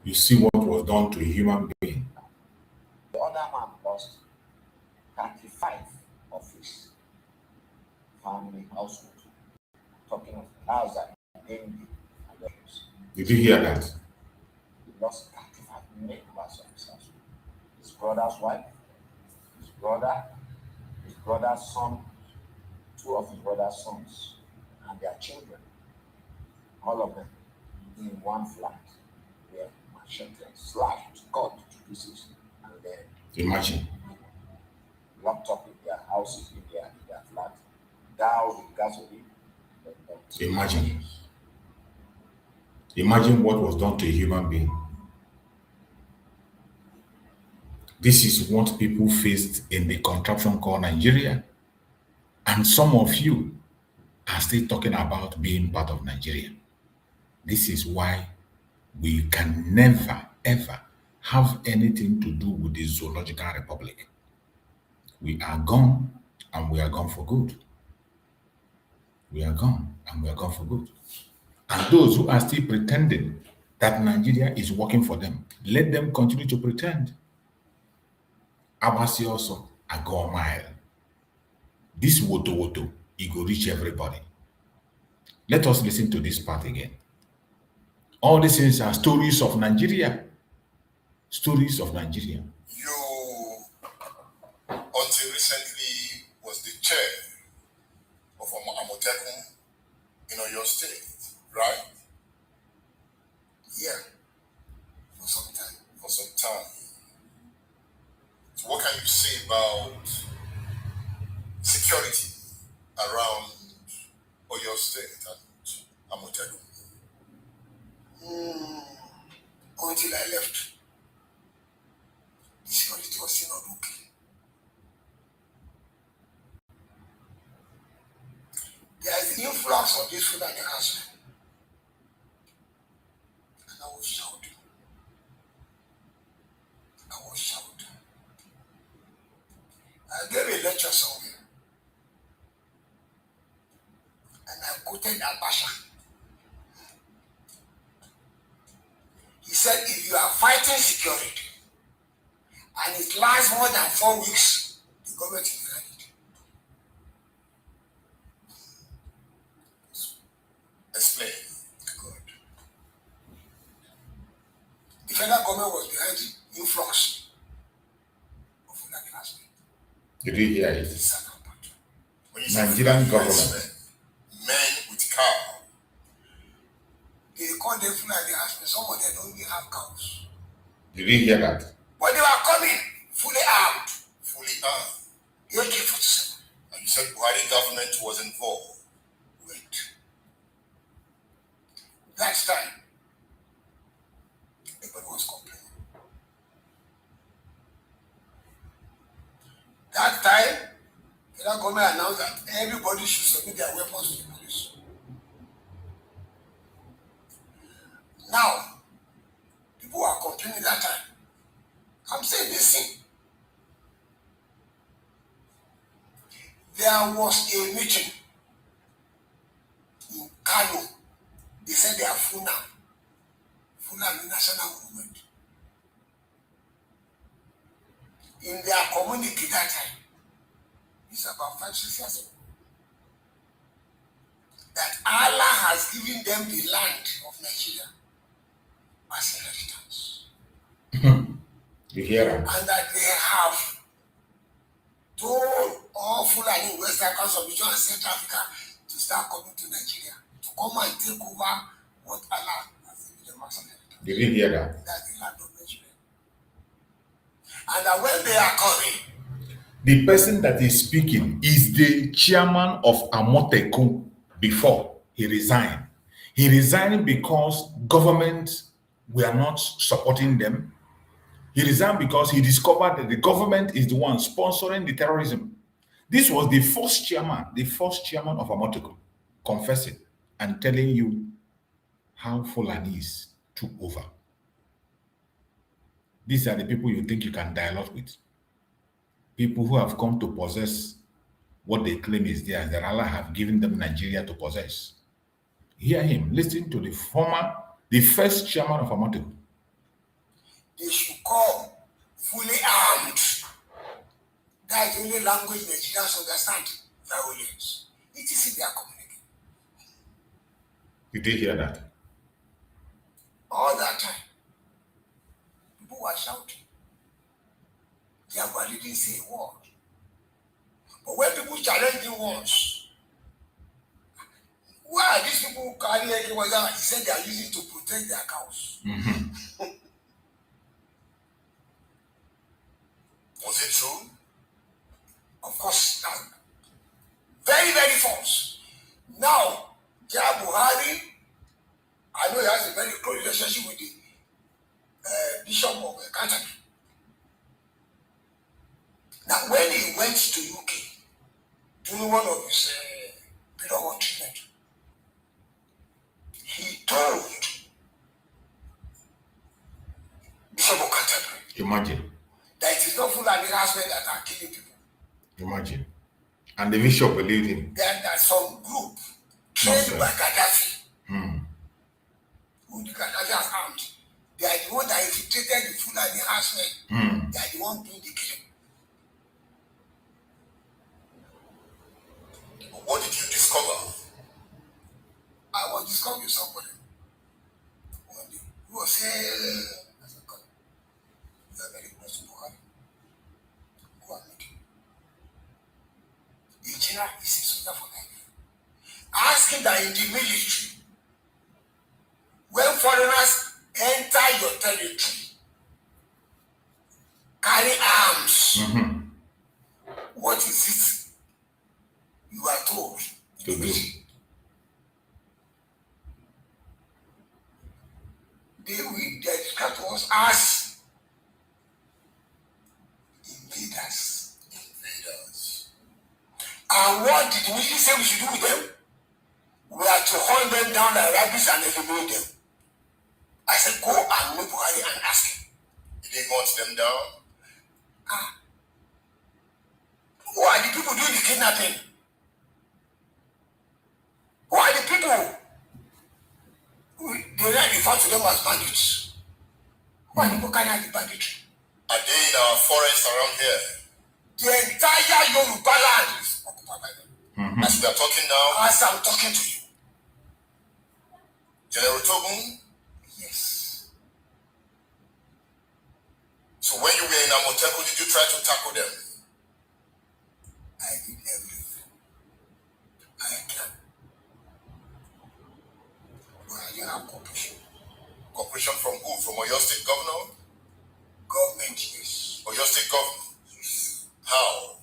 You see what was done to a human being. The other man lost 35 of his family household. Talking of house that named the Did you hear that? He lost 35 members of his household. His brother's wife, his brother's son, two of his brother's sons, and their children. All of them in one flat, where machete slashed, cut to pieces, and then Imagine. locked up in their houses, in their flat, doused with gasoline. Imagine. Imagine what was done to a human being. This is what people faced in the contraption called Nigeria. And some of you are still talking about being part of Nigeria. This is why we can never, ever have anything to do with the Zoological Republic. We are gone, and we are gone for good. We are gone, and we are gone for good. And those who are still pretending that Nigeria is working for them, let them continue to pretend. Abasi also, I go a mile. This woto, it go reach everybody. Let us listen to this part again. All these things are stories of Nigeria. Stories of Nigeria. You, until recently, was the chair of Amotekun in Oyo State, right? Yeah. For some time. So what can you say about security around Oyo State and Amotekun? Until I left, the security was still not okay. There is the influx of this food at the house. And I was shouting. I gave a lecture somewhere. And I quoted Abasha. He said, if you are fighting security and it lasts more than 4 weeks, the government is behind it. Explain. Good. The federal government was behind the influx of Fulani last week. Did you hear it? Nigerian government. Men with cow. They call them Fulani husbands. Some of them don't even have cows. Did you hear that? But they were coming fully armed. AK-47. And you said Buhari government was involved. Wait. That time, everybody was complaining. That time, the government announced that everybody should submit their weapons to the police. Now, people are complaining that time. I'm saying this thing. There was a meeting in Kanu. They said they are Funa National Movement. In their community that time, it's about 5-6 years ago, that Allah has given them the land of Nigeria as inheritance. You hear that? And that they have told all Fulani in West Africa, Submission, and Central Africa to start coming to Nigeria, to come and take over what Allah has given them as inheritance. Did you hear that? That's the land of Nigeria. And that when they are coming, the person that is speaking is the chairman of Amotekun before he resigned. He resigned because government were not supporting them. He resigned because he discovered that the government is the one sponsoring the terrorism. This was the first chairman of Amotoko confessing and telling you how Fulanese took over. These are the people you think you can dialogue with. People who have come to possess what they claim is theirs, that Allah have given them Nigeria to possess. Hear him, listen to the first chairman of Amotoko. They should come fully armed. That is the only language Nigerians understand. Violence. It is in their community. You did hear that? All that time, people were shouting. They didn't say a word. But when people challenge him once, why are these people carrying anyone down? He said they are using to protect their cows. Was it true? Of course, not. Very, very false. Now, Buhari, I know he has a very close relationship with the Bishop of Canterbury. Now, when he went to UK, during one of his period of treatment, he told Bishop of Canterbury, imagine, that it is not Fulani harassment that are killing people. Imagine. And the bishop believed him. Then there's some group trained by Gaddafi, who the Gaddafi has armed. They are the one that infiltrated the Fulani harassment. They are the one doing the killing. What did you discover? I was discovering somebody. One day, he was saying, I said, God, you are very close to Buhari. Go and meet him. The general is a soldier for life. Ask him that in the military, when foreigners enter your territory, carry arms, what is it you are told to do? They describe to us as invaders. And what did we say we should do with them? We are to hunt them down like rabbits and eliminate them. I said, go and meet Buhari and ask him. Did he hunt them down? Who are the people doing the kidnapping? Who are the people? They like refer to them as bandits. Who are the people carrying out the banditry? Are they in our forests around here? The entire Yoruba land is occupied by them. As we are talking now? As I'm talking to you. General Togun? Yes. So when you were in Amoteko, did you try to tackle them? I did everything I can. But I didn't have cooperation. Cooperation from who? From Oyo State Governor? Government, yes. Oyo State Governor? Yes. How?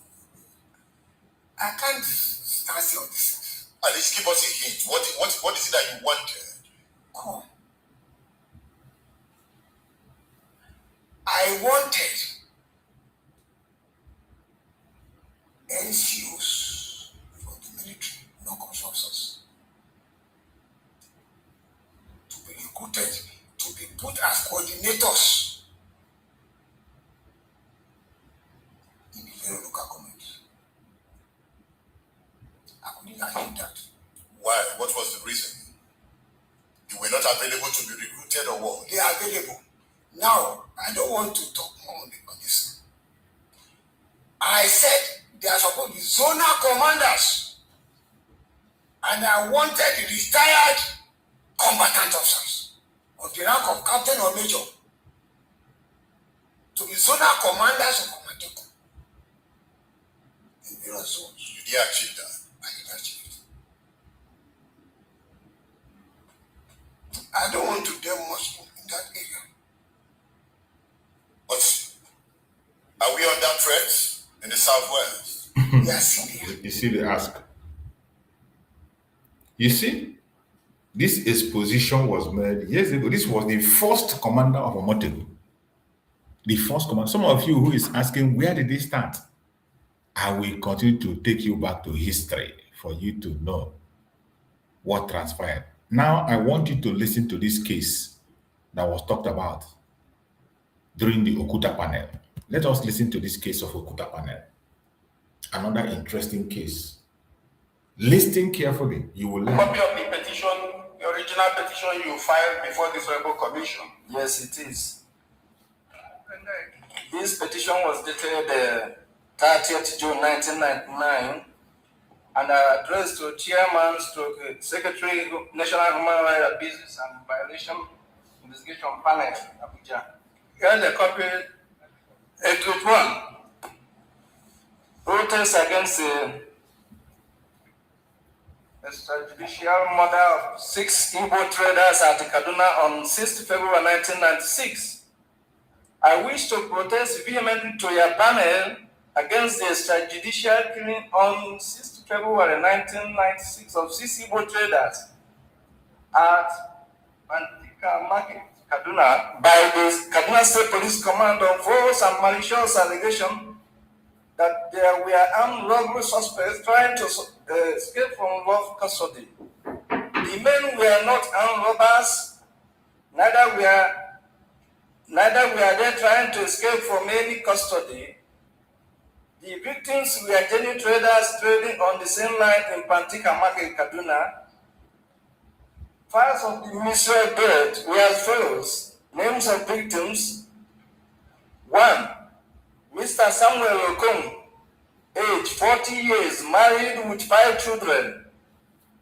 I can't answer all this. At least give us a hint. What is it that you wanted? Come. I wanted NCOs from the military, non-commissioned officers, to be recruited, to be put as coordinators in the very local government. I couldn't achieve that. Why? What was the reason? You were not available to be recruited or what? They are available. Now, I don't want to talk more on this. I said they are supposed to be zonal commanders. And I wanted the retired combatant officers of the rank of captain or major to be zonal commanders of Amoteko in various zones. You did achieve that? I did achieve it. I don't want to delve much in that area. But are we under threat in the southwest? Yes, You see the ask. You see? This exposition was made years ago. This was the first commander of Omotebu. The first commander. Some of you who is asking, where did they start? I will continue to take you back to history for you to know what transpired. Now, I want you to listen to this case that was talked about during the Okuta panel. Let us listen to this case of Okuta panel. Another interesting case. Listen carefully, you will learn. Copy of the petition, the original petition you filed before this Rebel Commission. Yes, it is. This petition was dated 30th June 1999 and addressed to Chairman, Secretary, National Human Rights Abuses and Violation Investigation Panel, Abuja. Here's the copy. Exhibit 1. Protest against the extrajudicial murder of 6 Igbo traders at Kaduna on 6th February 1996. I wish to protest vehemently to your panel against the extrajudicial killing on 6th February 1996 of 6 Igbo traders at Antika Market, Kaduna, by the Kaduna State Police Command on false and malicious allegations that there were armed robbery suspects trying to escape from rough custody. The men were not armed robbers, neither were they trying to escape from any custody. The victims were genuine traders trading on the same line in Pantika Market, Kaduna. Files of the Ministry of Death were as follows. Names of victims: 1. Mr. Samuel Okon, age 40 years, married with 5 children.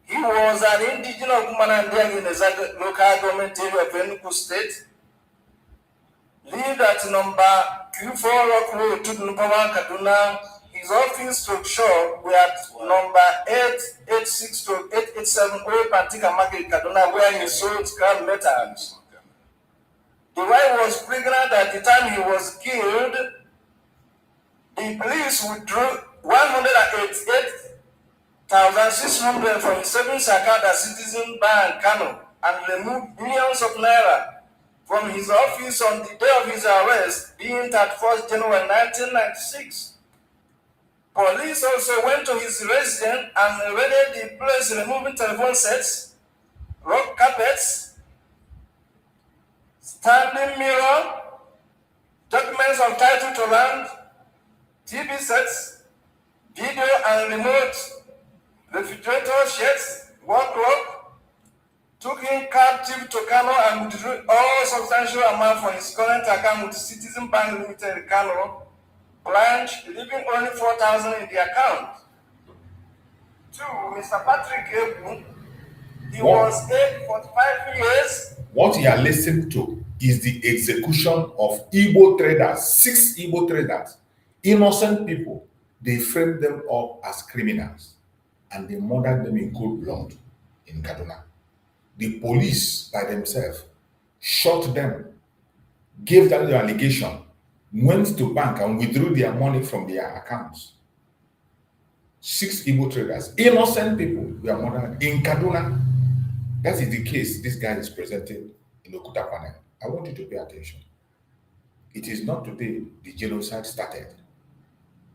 He was an indigenous woman and in the local government area of Enugu State. Lived at number Q4 Rock Road, Tudunpawa, Kaduna. His office to shop were at number 886 to 887 Old Pantika Market, Kaduna, where he sold scrap metals. The wife was pregnant at the time he was killed. The police withdrew 188,600 from his savings account at Citizen Bank, Kano, and removed millions of naira from his office on the day of his arrest, being 31st January 1996. Police also went to his residence and raided the place, removing telephone sets, rug carpets, standing mirror, documents of title to land, TV sets, video and remote, refrigerator sheds, wardrobe, took him captive to Kano and withdrew all substantial amount from his current account with Citizen Bank Limited, Kano branch, leaving only 4,000 in the account. 2. Mr. Patrick Ekpa, he was 45 years. What you are listening to is the execution of Igbo traders, 6 Igbo traders, innocent people. They framed them up as criminals and they murdered them in cold blood in Kaduna. The police by themselves shot them, gave them the allegation, went to bank and withdrew their money from their accounts. 6 Igbo traders, innocent people, were murdered in Kaduna. That is the case this guy is presenting in Okuta panel. I want you to pay attention. It is not today the genocide started.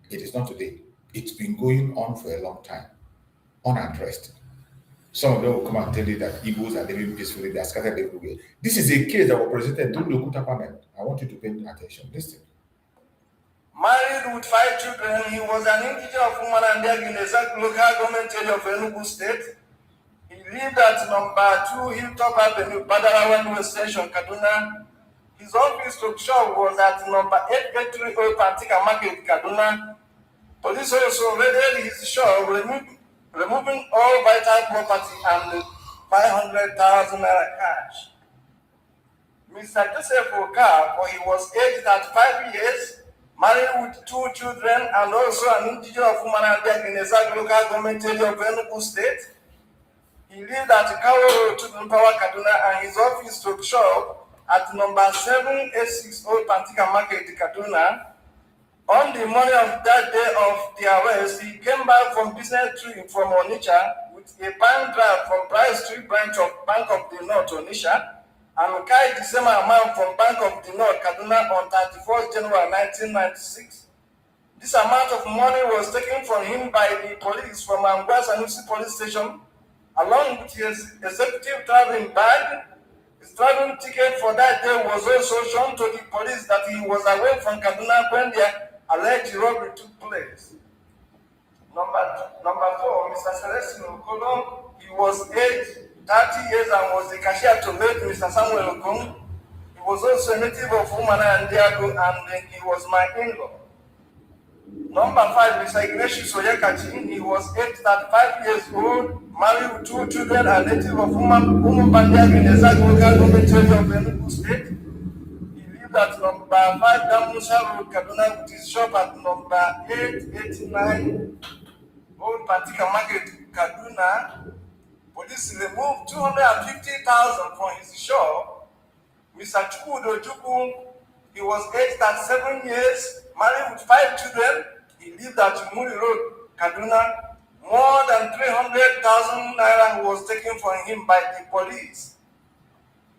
It is not today. It's been going on for a long time, unaddressed. Some of them will come and tell you that Igbos are living peacefully, they are scattered everywhere. This is a case that was presented during the Okuta panel. I want you to pay attention. Listen. Married with 5 children, he was an indigenous woman and in the local government area of Enugu State. He lived at number 2 Hilltop Avenue, Badarawan Station, Kaduna. His office to shop was at number 883 Old Pantika Market, Kaduna. Police also raided his shop, removing all vital property and 500,000 naira cash. Mr. Joseph Oka, for he was aged 35 years, married with 2 children, and also an indigenous woman and in a local government area of Enugu State. He lived at Kawo Road, Tudunpawa, Kaduna, and his office to shop at number 786 Old Pantika Market, Kaduna. On the morning of that day of the arrest, he came back from business trip from Onitsha with a bank draft from Price Street branch of Bank of the North, Onisha, and carried the same amount from Bank of the North, Kaduna, on 31st January 1996. This amount of money was taken from him by the police from Angwa Sanusi police station, along with his executive traveling bag. His traveling ticket for that day was also shown to the police that he was away from Kaduna when the alleged robbery took place. Number 4, Mr. Celestine Okolo. He was aged 30 years and was the cashier to late Mr. Samuel Okong. He was also a native of Umana and Diago, and he was my in-law. Number 5, Mr. Ignatius Oyekachi. He was aged 35 years old, married with 2 children, and native of Umubandiag in the Zag local government area of Enugu State. He lived at number 5 Damusa Road, Kaduna, with his shop at number 889 Old Patika Market, Kaduna. Police removed 250,000 from his shop. Mr. Chukwudo Chukwu, he was aged 37 years, married with 5 children. He lived at Muri Road, Kaduna. More than 300,000 naira was taken from him by the police.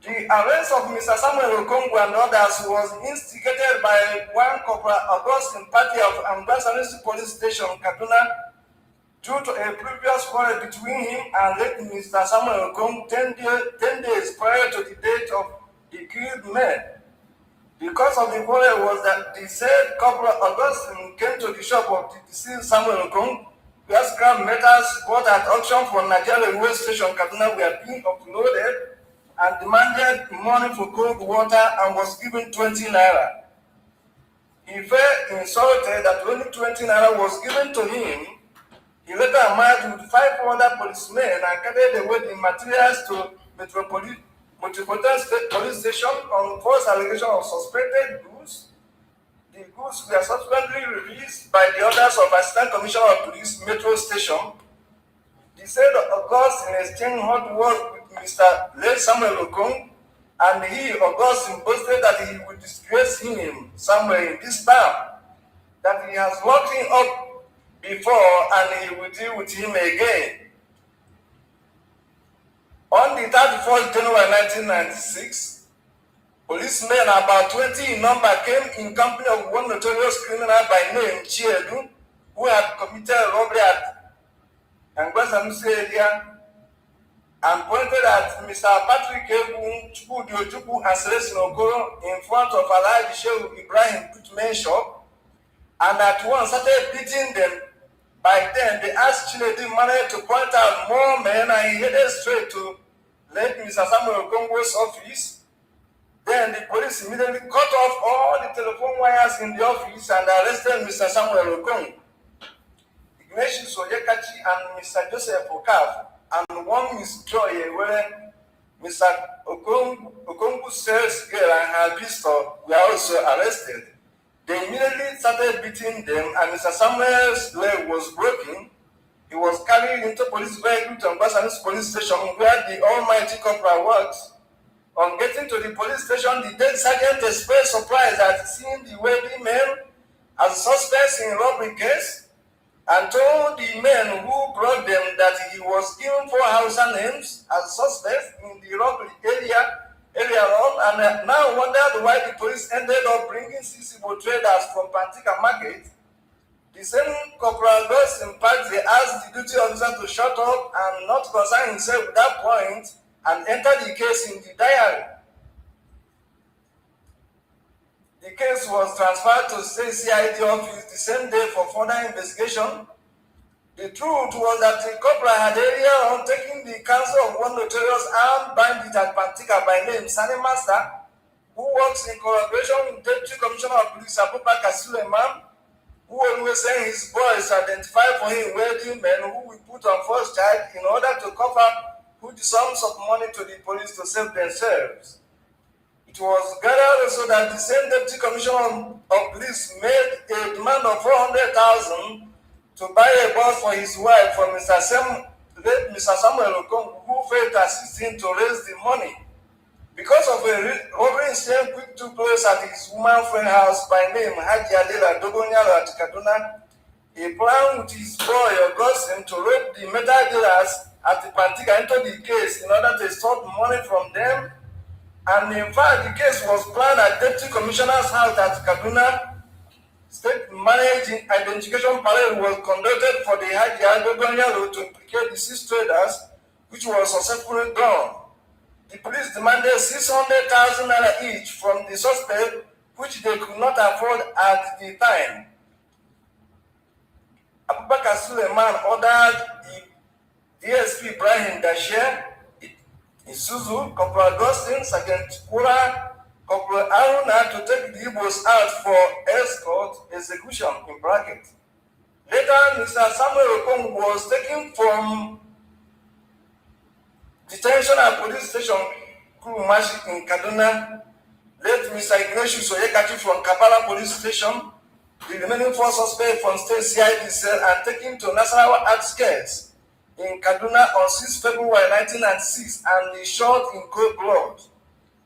The arrest of Mr. Samuel Okongwu and others was instigated by one Corporal Augustine Party of Ambassador Police Station, Kaduna, due to a previous quarrel between him and late Mr. Samuel Okongwu 10 days prior to the date of the killed men. The cause of the quarrel was that the said Corporal Augustine came to the shop of the deceased Samuel Okongwu, where scrap metals bought at auction from Nigeria Railway Station, Kaduna, were being uploaded, and demanded money for cold water and was given 20 naira. He felt insulted that only 20 naira was given to him. He later marched with 5 other policemen and carried away the materials to Metropolitan State Police Station on false allegation of suspected goods. The goods were subsequently released by the orders of Assistant Commissioner of Police, Metro Station. The said Augustine exchanged hot words with Mr. Late Samuel Okongwu, and he, Augustine, boasted that he would disgrace him somewhere in this town, that he has locked him up before and he will deal with him again. On the 31st January 1996, policemen, about 20 in number, came in company of one notorious criminal by name Chiedu, who had committed a robbery at Angbasanusi area, and pointed at Mr. Patrick Ebu, Chukwudi Ojukwu, and Celestine Okoro in front of Alhaji Shehu Ibrahim Putman shop, and at once started beating them. By then, they asked Chinedu manager to point out more men, and he headed straight to late Mr. Samuel Okongwu's office. Then the police immediately cut off all the telephone wires in the office and arrested Mr. Samuel Okongwu. Ignatius Oyekachi and Mr. Joseph Okaf and one Miss Joy, where Mr. Okongwu's sales girl and her visitor were also arrested. They immediately started beating them, and Mr. Samuel's leg was broken. He was carried into police vehicle to Ambassador's police station, where the almighty corporal works. On getting to the police station, the dead sergeant expressed surprise at seeing the wealthy men as suspects in robbery case, and told the men who brought them that he was given 4 Hausa names as suspects in the robbery earlier on, and now wondered why the police ended up bringing 6 Igbo traders from Pantika Market. The same Corporal Ghost in fact, they asked the duty officer to shut up and not concern himself with that point, and enter the case in the diary. The case was transferred to State CID office the same day for further investigation. The truth was that the corporal had earlier on taken the counsel of one notorious armed bandit at Pantika by name Sani Master, who works in collaboration with Deputy Commissioner of Police Abubakar Suleiman, who always send his boys to identify for him wealthy men who will put on false charge in order to cover huge sums of money to the police to save themselves. It was gathered also that the same Deputy Commissioner of Police made a demand of 400,000 to buy a bus for his wife from Mr. Samuel Okongwu, who failed to assist him to raise the money. Because of a robbery incident which took place at his woman friend house by name Haji Adela Dogonyalo at Kaduna, he planned with his boy Augustine to rob the metal dealers at the Pantica into the case in order to extort money from them. And in fact, the case was planned at Deputy Commissioner's house at Kaduna. State managed identification parade was conducted for the Haji Agogonyalo to implicate the 6 traders, which was successfully done. The police demanded 600,000 naira each from the suspect, which they could not afford at the time. Abubakar Suleiman ordered the DSP Ibrahim Dashir, Isuzu, Corporal Augustine, Sergeant Kura, Corporal Aruna to take the Igbos out for escort execution in bracket. Later, Mr. Samuel Okong was taken from detention at police station Kurumashi in Kaduna. Late Mr. Ignatius Oyekachi from Kabala police station. The remaining 4 suspects from state CID cell are taken to Nasarawa outskirts in Kaduna on 6 February 1996 and they shot in cold blood.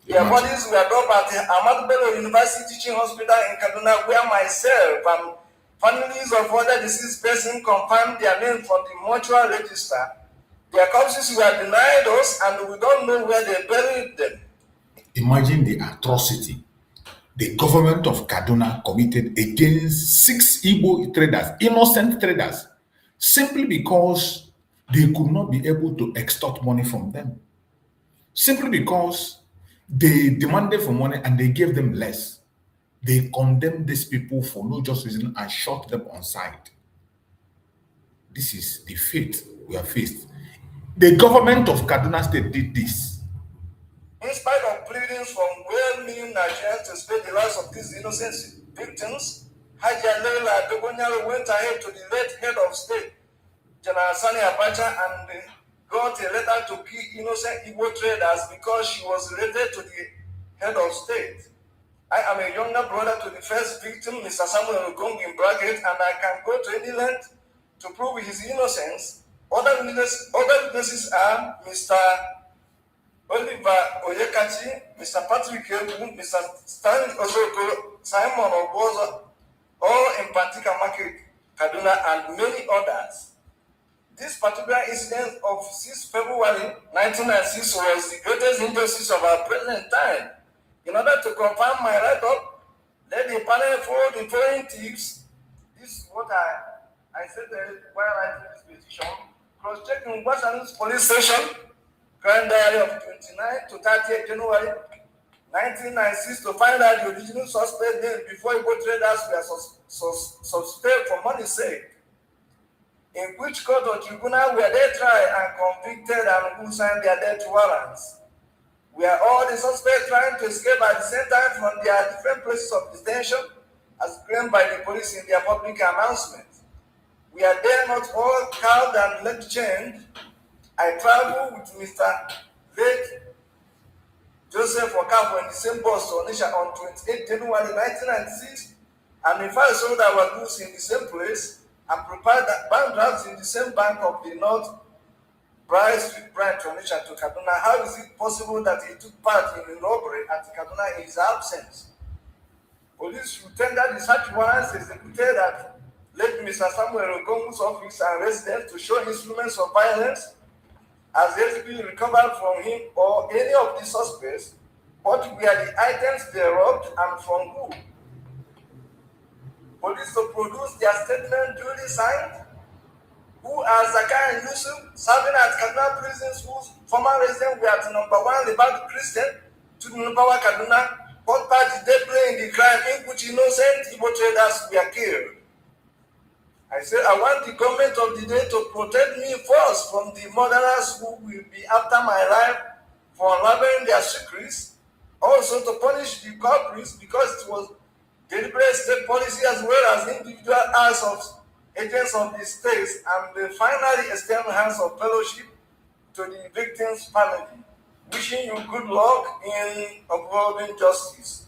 Their bodies were dropped at the Ahmadu Bello University Teaching Hospital in Kaduna, where myself and families of other deceased persons confirmed their names from the mortuary register. Their corpses were denied us and we don't know where they buried them. Imagine the atrocity the government of Kaduna committed against 6 Igbo traders, innocent traders, simply because they could not be able to extort money from them. Simply because they demanded for money and they gave them less. They condemned these people for no just reason and shot them on sight. This is the fate we have faced. The government of Kaduna State did this. In spite of pleadings from well-meaning Nigerians to spare the lives of these innocent victims, Haji Alela Dogonyaro went ahead to the late head of state, General Sani Abacha, and got a letter to kill innocent Igbo traders because she was related to the head of state. I am a younger brother to the first victim, Mr. Samuel Okong in bracket, and I can go to any length to prove his innocence. Other witnesses are Mr. Oliver Oyekachi, Mr. Patrick Ebu, Mr. Stanley Osoko, Simon Oboza, all in Pantika Market, Kaduna, and many others. This particular incident of 6 February 1996 was the greatest injustice of our present time. In order to confirm my write-up, let the panel follow the following tips. This is what I said while writing this petition. Cross-checking Washington's police station, Grand Diary of 29 to 30 January 1996 to find out the original suspect names before Igbo traders were suspected for money's sake. In which court or tribunal were they tried and convicted and who signed their death warrants? Were all the suspects trying to escape at the same time from their different places of detention as claimed by the police in their public announcement? We are there not all cowed and left chained. I traveled with Mr. Late Joseph Okafor in the same bus to Onisha on 28 January 1996, and in fact sold our goods in the same place and prepared bank drafts in the same bank of the North Bright Street branch to Onisha to Kaduna. How is it possible that he took part in a robbery at Kaduna in his absence? Police who tendered the search warrants executed at late Mr. Samuel Ogongu's office and residence to show instruments of violence as yet been recovered from him or any of the suspects, what were the items they robbed and from who? Police to produce their statement duly signed, who are Zakai and Yusuf, serving at Kaduna prisons, whose former residents were at number 1 Libat Christian, to number 1 Kaduna, what part did they play in the crime in which innocent Igbo traders were killed? I said, I want the government of the day to protect me first from the murderers who will be after my life for unraveling their secrets. Also to punish the culprits because it was deliberate state policy as well as individual acts of agents of the states, and they finally extend hands of fellowship to the victim's family. Wishing you good luck in upholding justice.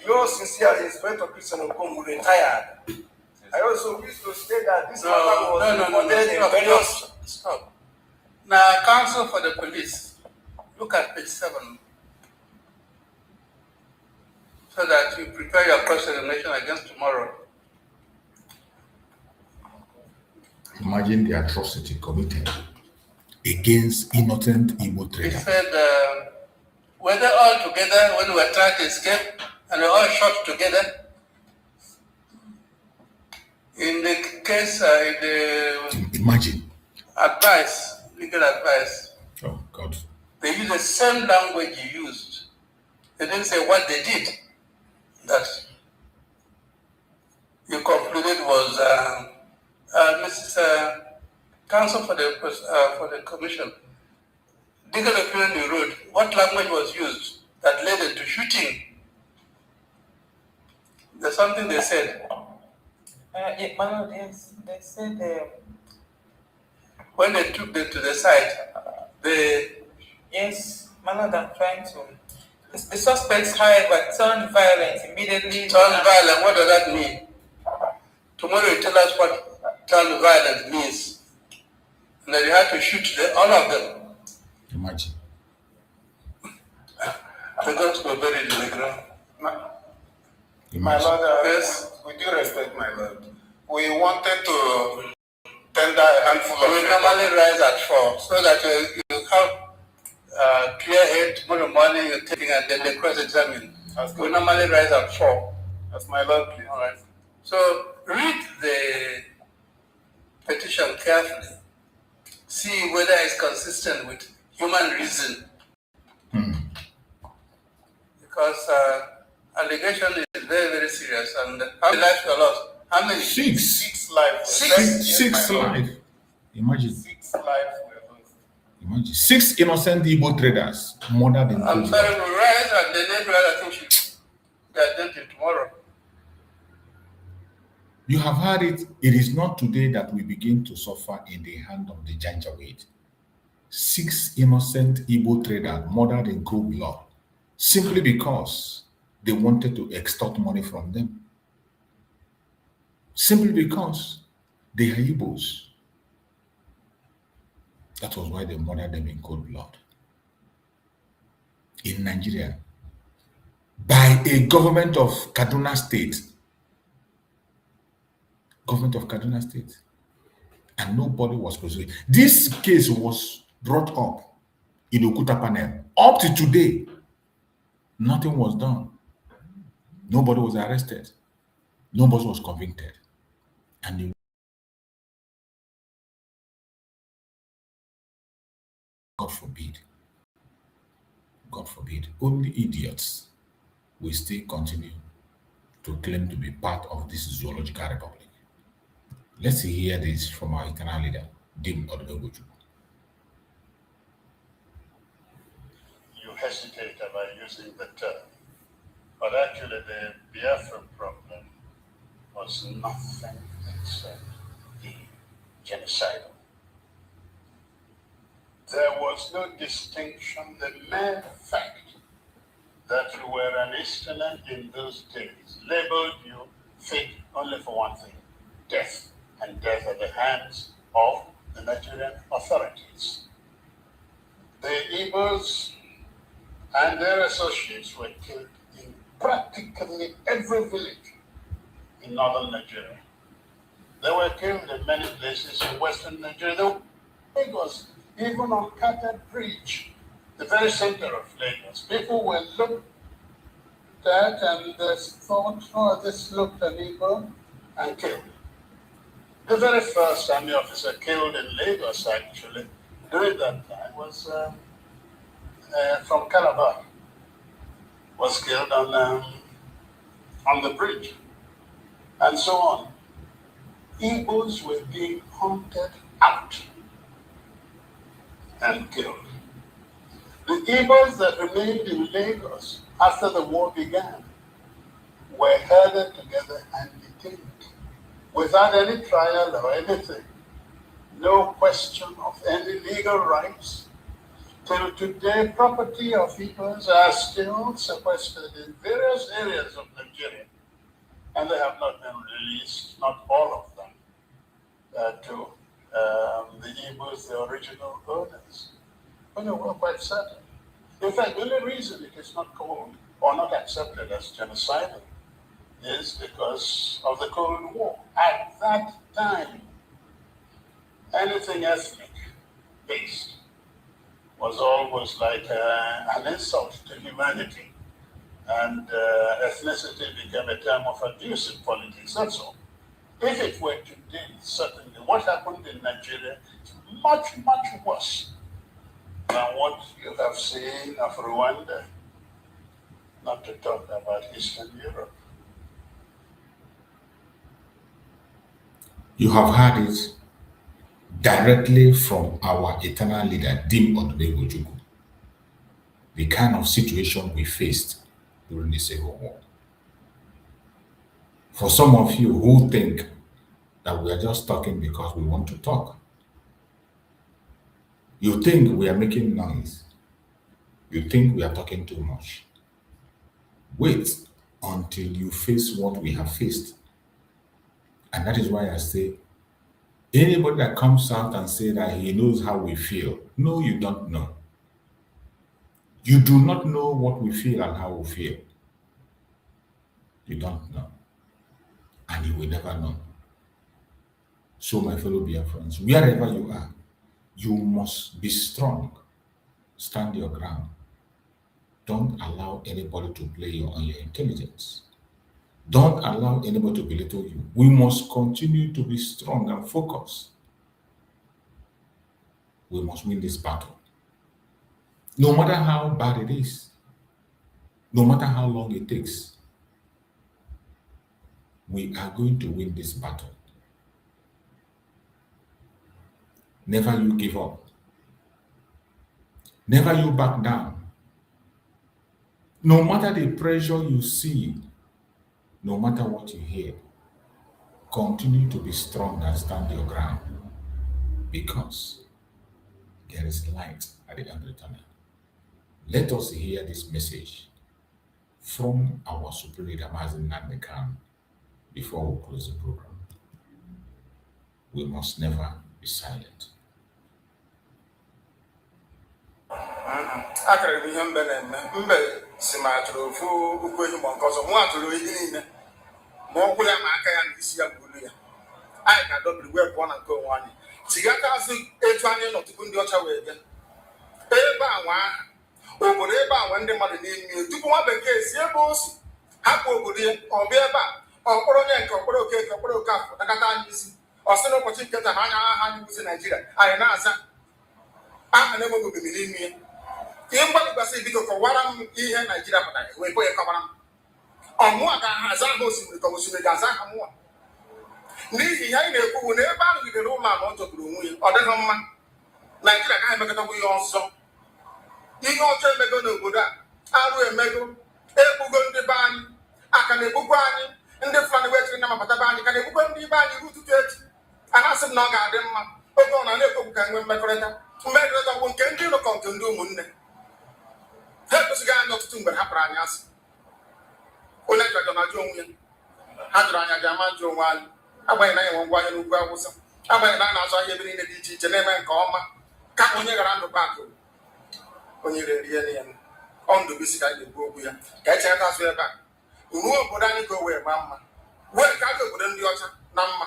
Yours sincerely, Inspector Christian Okongu, retired. I also wish to state that this matter was various. Stop. Now, counsel for the police, look at page 7, so that you prepare your cross-examination against tomorrow. Imagine the atrocity committed against innocent Igbo He traders. said, whether all together when we were trying to escape and we all shot together. In the case, Imagine. Advice, legal advice, Oh, God. they used the same language you used. They didn't say what they did. That you concluded was Mrs. Counsel for the Commission. Legal opinion you wrote. What language was used that led into shooting? There's something they said. Yes, they said when they took them to the site, yes, Manad, I'm trying to. The suspects, however, turned violent immediately. Turned violent, what does that mean? Tomorrow you tell us what turned violent means. And then you had to shoot all of them. Imagine. The guns were buried in the ground. My Lord, yes, with due respect, my Lord, we wanted to tender a handful of... We normally rise at 4, so that you have clear head tomorrow morning, you're taking and then they cross-examine. We normally rise at 4. That's my Lord, please. All right. So read the petition carefully. See whether it's consistent with human reason. Because allegation is very, very serious. And how many lives were lost? How many? 6. 6 lives. 6 lives. Imagine. 6 lives were lost. Imagine. 6 innocent Igbo traders murdered in I'm sorry, we rise and the next I think should be identified tomorrow. You have heard it. It is not today that we begin to suffer in the hand of the Janjaweed. 6 innocent Igbo traders murdered in cold blood simply because they wanted to extort money from them. Simply because they are Igbos. That was why they murdered them in cold blood. In Nigeria, by a government of Kaduna State. Government of Kaduna State. And nobody was prosecuted. This case was brought up in Okuta panel. Up to today, nothing was done. Nobody was arrested. Nobody was convicted. And God forbid, only idiots will still continue to claim to be part of this zoological republic. Let's hear this from our eternal leader, Dim Odogoju. You hesitate about using the term, but actually the Biafra problem was nothing except the genocidal. There was no distinction. The mere fact that you were an Easterner in those days labeled you fit only for one thing: death, and death at the hands of the Nigerian authorities. The Igbos and their associates were killed in practically every village in northern Nigeria. They were killed in many places in western Nigeria. They were in Lagos, even on Carter Bridge, the very center of Lagos. People were looked at and they thought, oh, this looked an Igbo, and killed. The very first army officer killed in Lagos, actually, during that time was from Calabar, was killed on the bridge, and so on. Igbos were being hunted out and killed. The Igbos that remained in Lagos after the war began were herded together and detained without any trial or anything. No question of any legal rights. Till today, property of Igbos are still sequestered in various areas of Nigeria, and they have not been released, not all of them, to the Igbos, the original owners. But no, we're quite certain. In fact, the only reason it is not called or not accepted as genocidal is because of the Cold War. At that time, Anything ethnic based was always like an insult to humanity. And ethnicity became a term of abuse in politics. That's all. If it were today, certainly what happened in Nigeria is much, much worse than what you have seen of Rwanda, not to talk about Eastern Europe. You have heard it directly from our eternal leader, Dim Odubegojukwu, the kind of situation we faced during the Civil War. For some of you who think that we are just talking because we want to talk, you think we are making noise. You think we are talking too much. Wait until you face what we have faced. And that is why I say, anybody that comes out and say that he knows how we feel, no, you don't know. You do not know what we feel and how we feel. You don't know. And you will never know. So, my fellow Biafrans, wherever you are, you must be strong. Stand your ground. Don't allow anybody to play on your intelligence. Don't allow anybody to belittle you. We must continue to be strong and focused. We must win this battle. No matter how bad it is, no matter how long it takes, we are going to win this battle. Never you give up. Never you back down. No matter the pressure you see, no matter what you hear, continue to be strong and stand your ground, because there is light at the end of the tunnel. Let us hear this message from our Supreme Leader, Mazi Nnamdi Kanu, before we close the program. We must never be silent. Akara ihe mbe na-eme mbe si ma atụrụ ofu ukwu ehi ma nke ọzọ mụ atụrụ ihe niile ma ọ gwụla ma aka ya na isi ya gburu ya anyị ga-adọbiri wee pụọ na nke onwe anyị tigata azụ etu anyị nọ tupu ndị ọcha wee bịa ebe anwa aha obodo ebe anwa ndị mmadụ na-eme tupu nwa bekee si ebe o si hapụ obodo ya ọ bịa ebe a ọkpọrọ onye nke ọkpọrọ okeke ọkpọrọ okafọ nakata anyị isi ọ sị n'ụbọchị nketa ha anya aha anyị bụzi Naijiria anyị na-aza aha na-enweghị obibi n'ime ya ihe mgbalịgbasị biko kọwara m ihe Naijiria pụtara wee kwe kọwara m ọmụa ga-ahazi aha osimiri ka osimiri ga-aza aha mụa n'ihi ihe anyị na-ekwu na ebe a rụgidere ụlọ ala ọ jọgburu onwe ya ọ dịghị mma Naijiria gaghị emekọtakwa ihe ọzọ ihe ọjọọ emego n'obodo a arụ emego egbugo ndị be anyị aka na-egbukwa anyị ndị Fulani wechiri na mapụta be anyị ka na-egbukwa ndị be anyị ruo ụtụtụ echi a na-asị m na ọ ga-adị mma oge ọ na-ekwu ka enwe mmekọrịta bụ nke ndị ụlọkọ nke ndị ụmụnne ha ekwesịghị anyị ọtụtụ mgbe ha kpara anyị asị onye jọjọ na-ajụ onwe ya ha jụrụ anya ji ama jụ onwe anyị agbanyeghị na enwe ngwa ahịa n'ugwu Awụsa agbanyeghị na a na-azụ ahịa ebe niile dị iche iche na-eme nke ọma ka onye gara ndụ akụ onye rerie ya ọ ndụ bisi ka anyị na-ekwu okwu ya ka echekata azụ ebe a ruo obodo anyị ka o wee maa mma wee ka aga obodo ndị ọcha na mma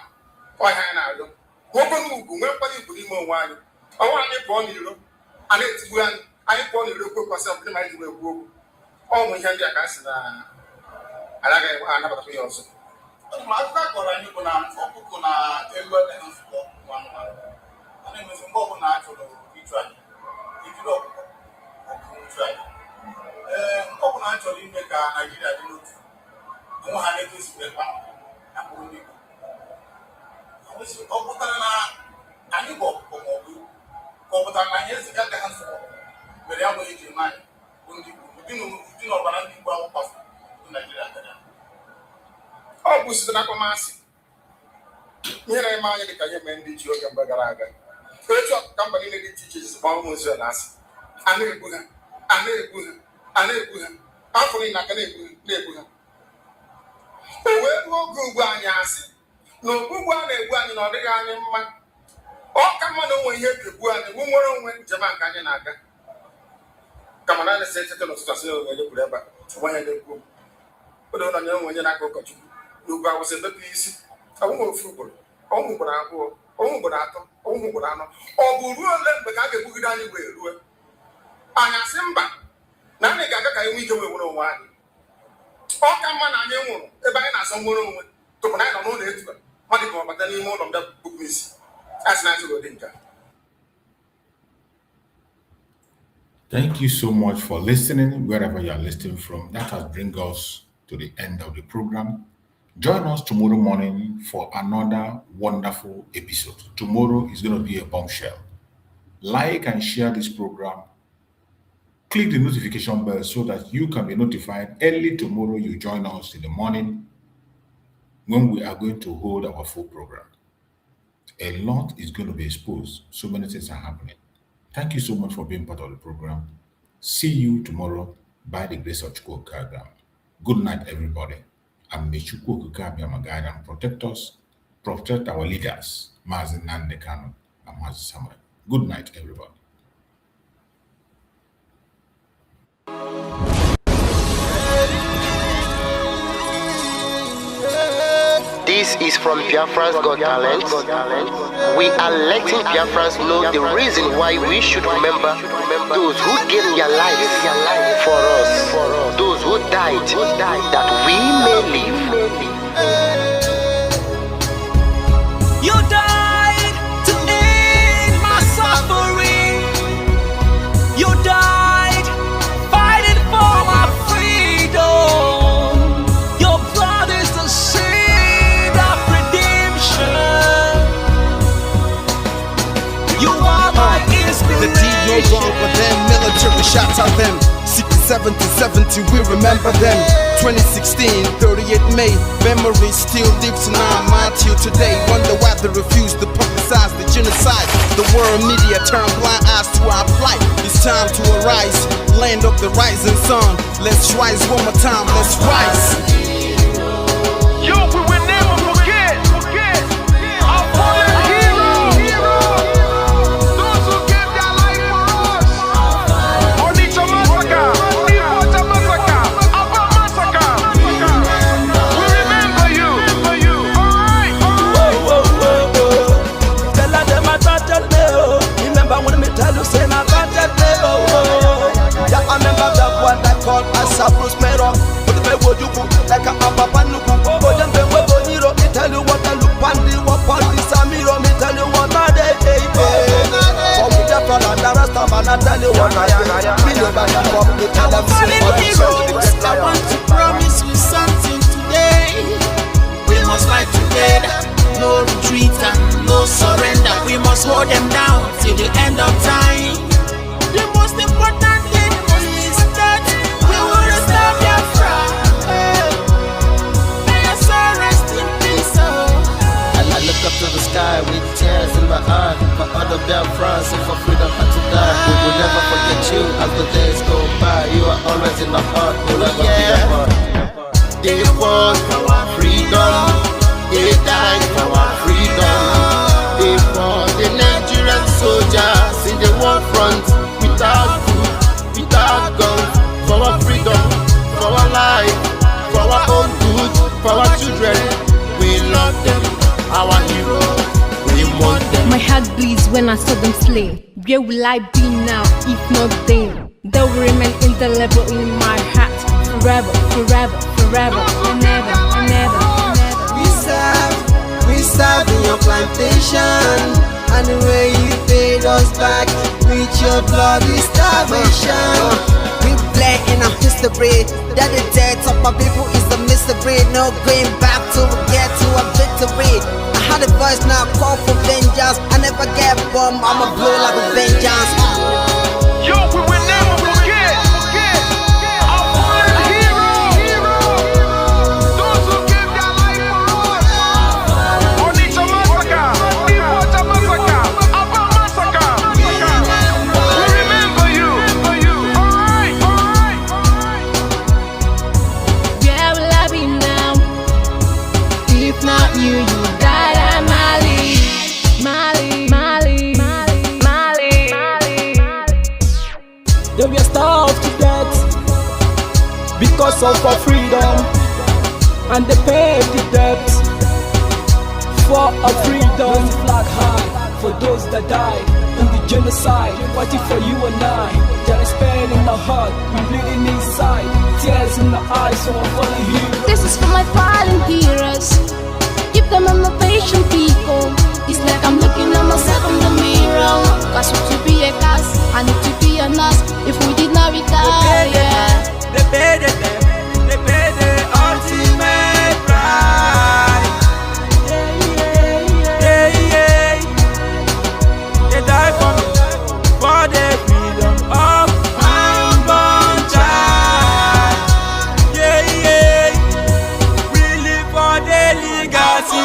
ọhịa anyị na-arịọ nwoke ugwu nwee mkpali ugwu n'ime onwe anyị ọnwa anyị pụọ n'iro a na-etigbu anyị pụọ n'iro okwu kwasị ọbụla ma anyị ji ekwu okwu ọnwụ ihe ndị a ka a sị na agaghị anabatakwa ya ọzọ ma akụkọ akọrọ anyị bụ na ọkụkọ na elu ebe ha nzukọ nwa anụmanụ a na-emezi mgbe ọbụla a chọrọ ịchụ aja ijiri ọkụkọ ịchụ aja nke ọbụla a chọrọ ime ka Naijiria dị n'otu onwe ha na-edozibe mkpa na mkpụrụ ndị Igbo ọ pụtara na anyị bụ ọkụkọ ma ọ bụ ka ọ pụtara na anyị eziga ndị ha nzukọ mere ya bụ eji eme anyị bụ ndị Igbo ụdị na ọbara ndị Igbo ahụ kpafu Naijiria gara ọ bụ site n'akpamasị ihe na-eme anya dị ka ihe mee ndị ji oge mgbe gara aga etu ọkụka mba niile dị iche iche ji gbaa ụmụ Izrel asị a na-egbu ha a na-egbu ha a na-egbu ha afọ niile aka na-egbu ha o wee ruo oge ugbu anyị asị na ogbugbu a na-egbu anyị na ọ dịghị anyị mma ọ ka mma na onwe ihe ga-egbu anyị nwe nwere onwe njem a nke anyị na-aga kama na na-esi echete n'ụtụtụ asị na onye kwuru ebe a nwa ya na-ekwu odo na onye onye na-aka ụkọchukwu n'ugwu Awụsa emepe isi ọbụghị ofu ugboro ọnwụ gbara abụọ ọnwụ gbara atọ ọnwụ gbara anọ ọ bụ ruo ole mgbe ka a ga-egbugide anyị wee rue anyị asị mba na anyị ga-aga ka anyị nwee ike wee nwere onwe anyị ọ ka mma na anyị nwụrụ ebe anyị na-asọ nwere onwe tupu na anyị nọ n'ụlọ etuba mmadụ ka ọ bata n'ime ụlọ mbịa kpupu isi asị na anyị dị nke a. Thank you so much for listening wherever you are listening from. That has bring us to the end of the program. Join us tomorrow morning for another wonderful episode. Tomorrow is going to be a bombshell. Like and share this program. Click the notification bell so that you can be notified early tomorrow. You join us in the morning when we are going to hold our full program. A lot is going to be exposed. So many things are happening. Thank you so much for being part of the program. See you tomorrow by the grace of Chukwu. Good night, everybody. And may Chukwu guide and protect us, protect our leaders, Mazi, Nnamdi Kanu, and Mazi Samuel. Good night, everybody. This is from Biafra's Got Talent. We are letting Biafrans know the reason why we should remember those who gave their lives for us, those who died, that we may live. You died to end my suffering. You died fighting for my freedom. Your blood is the seed of redemption. You are my inspiration. The deed no longer them, military shots at them. 67 to 70, we remember them. 2016, 38 May, memory still lives in our mind till today. Wonder why they refuse to publicize the genocide. The world media turn blind eyes to our plight. It's time to arise, land of the rising sun. Let's rise one more time, let's rise. Yo, we will never forget our fallen heroes. Those who gave their life for us. Onitsha massacre, Iwata massacre, Aba massacre. We remember you. Alright. Tell them I battled me, oh. Remember when me tell you say I battled me, oh. Yeah, I remember that one that called us a Bruce Mero. But the way you go like a Papa Nuku. Oh, them be we boniro. Me tell you what I look pandi, what pandi Samiro. Me tell you what I day. For me the fall and the rest of man I tell you what I do. Me know that you come to tell them say what you say. I want to promise you something today. We must fight together, no retreat and no surrender. We must hold them down till the end of time. The most important thing is that we will restore Biafra. May your soul rest in peace. I look up to the sky with tears in my eyes for other Biafrans and for freedom had to die. We will never forget you as the days go by. You are always in our heart, we'll never be apart. They fought for our freedom, they died for our freedom. They fought the Nigerian soldiers in the war front without food, without guns, for our freedom, for our life, for our own good, for our children. We love them, our heroes, we want them. My heart bleeds when I saw them slain. Where will I be now if not then? They will remain indelible in my heart forever, forever, forever, and ever, and ever, and ever. We serve in your plantation, and the way you paid us back with your bloody starvation. We play in our history that the death of my people is a mystery. No going back to get to a victory. I had a voice now call for vengeance. I never get bombed, I'ma blow like a vengeance. Yo, we will never forget our fallen heroes. Those who gave their life for us. Onitsha massacre, Iwata massacre, Aba massacre. We remember you. Alright. Where will I be now if not you? You died at Mali, Mali, Mali, Mali, Mali, Mali. They were starved to death because of our freedom, and they paid the debt for our freedom. Raise the flag high for those that died in the genocide, fighting for you and I. There is pain in the heart, we bleeding inside, tears in the eyes, so I'm falling here. This is for my fallen heroes. Give them a motivation, people. It's like I'm looking at myself in the mirror. Cause to be a cast, I need to be a nurse. If we did not retire, they pay the ultimate price. They die for me, for the freedom of my unborn child. We live for the legacy.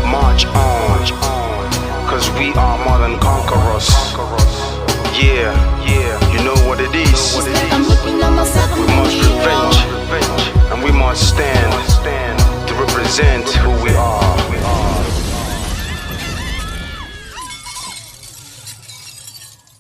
March on, cause we are more than conquerors. Yeah, you know what it is. We must revenge, and we must stand to represent who we are.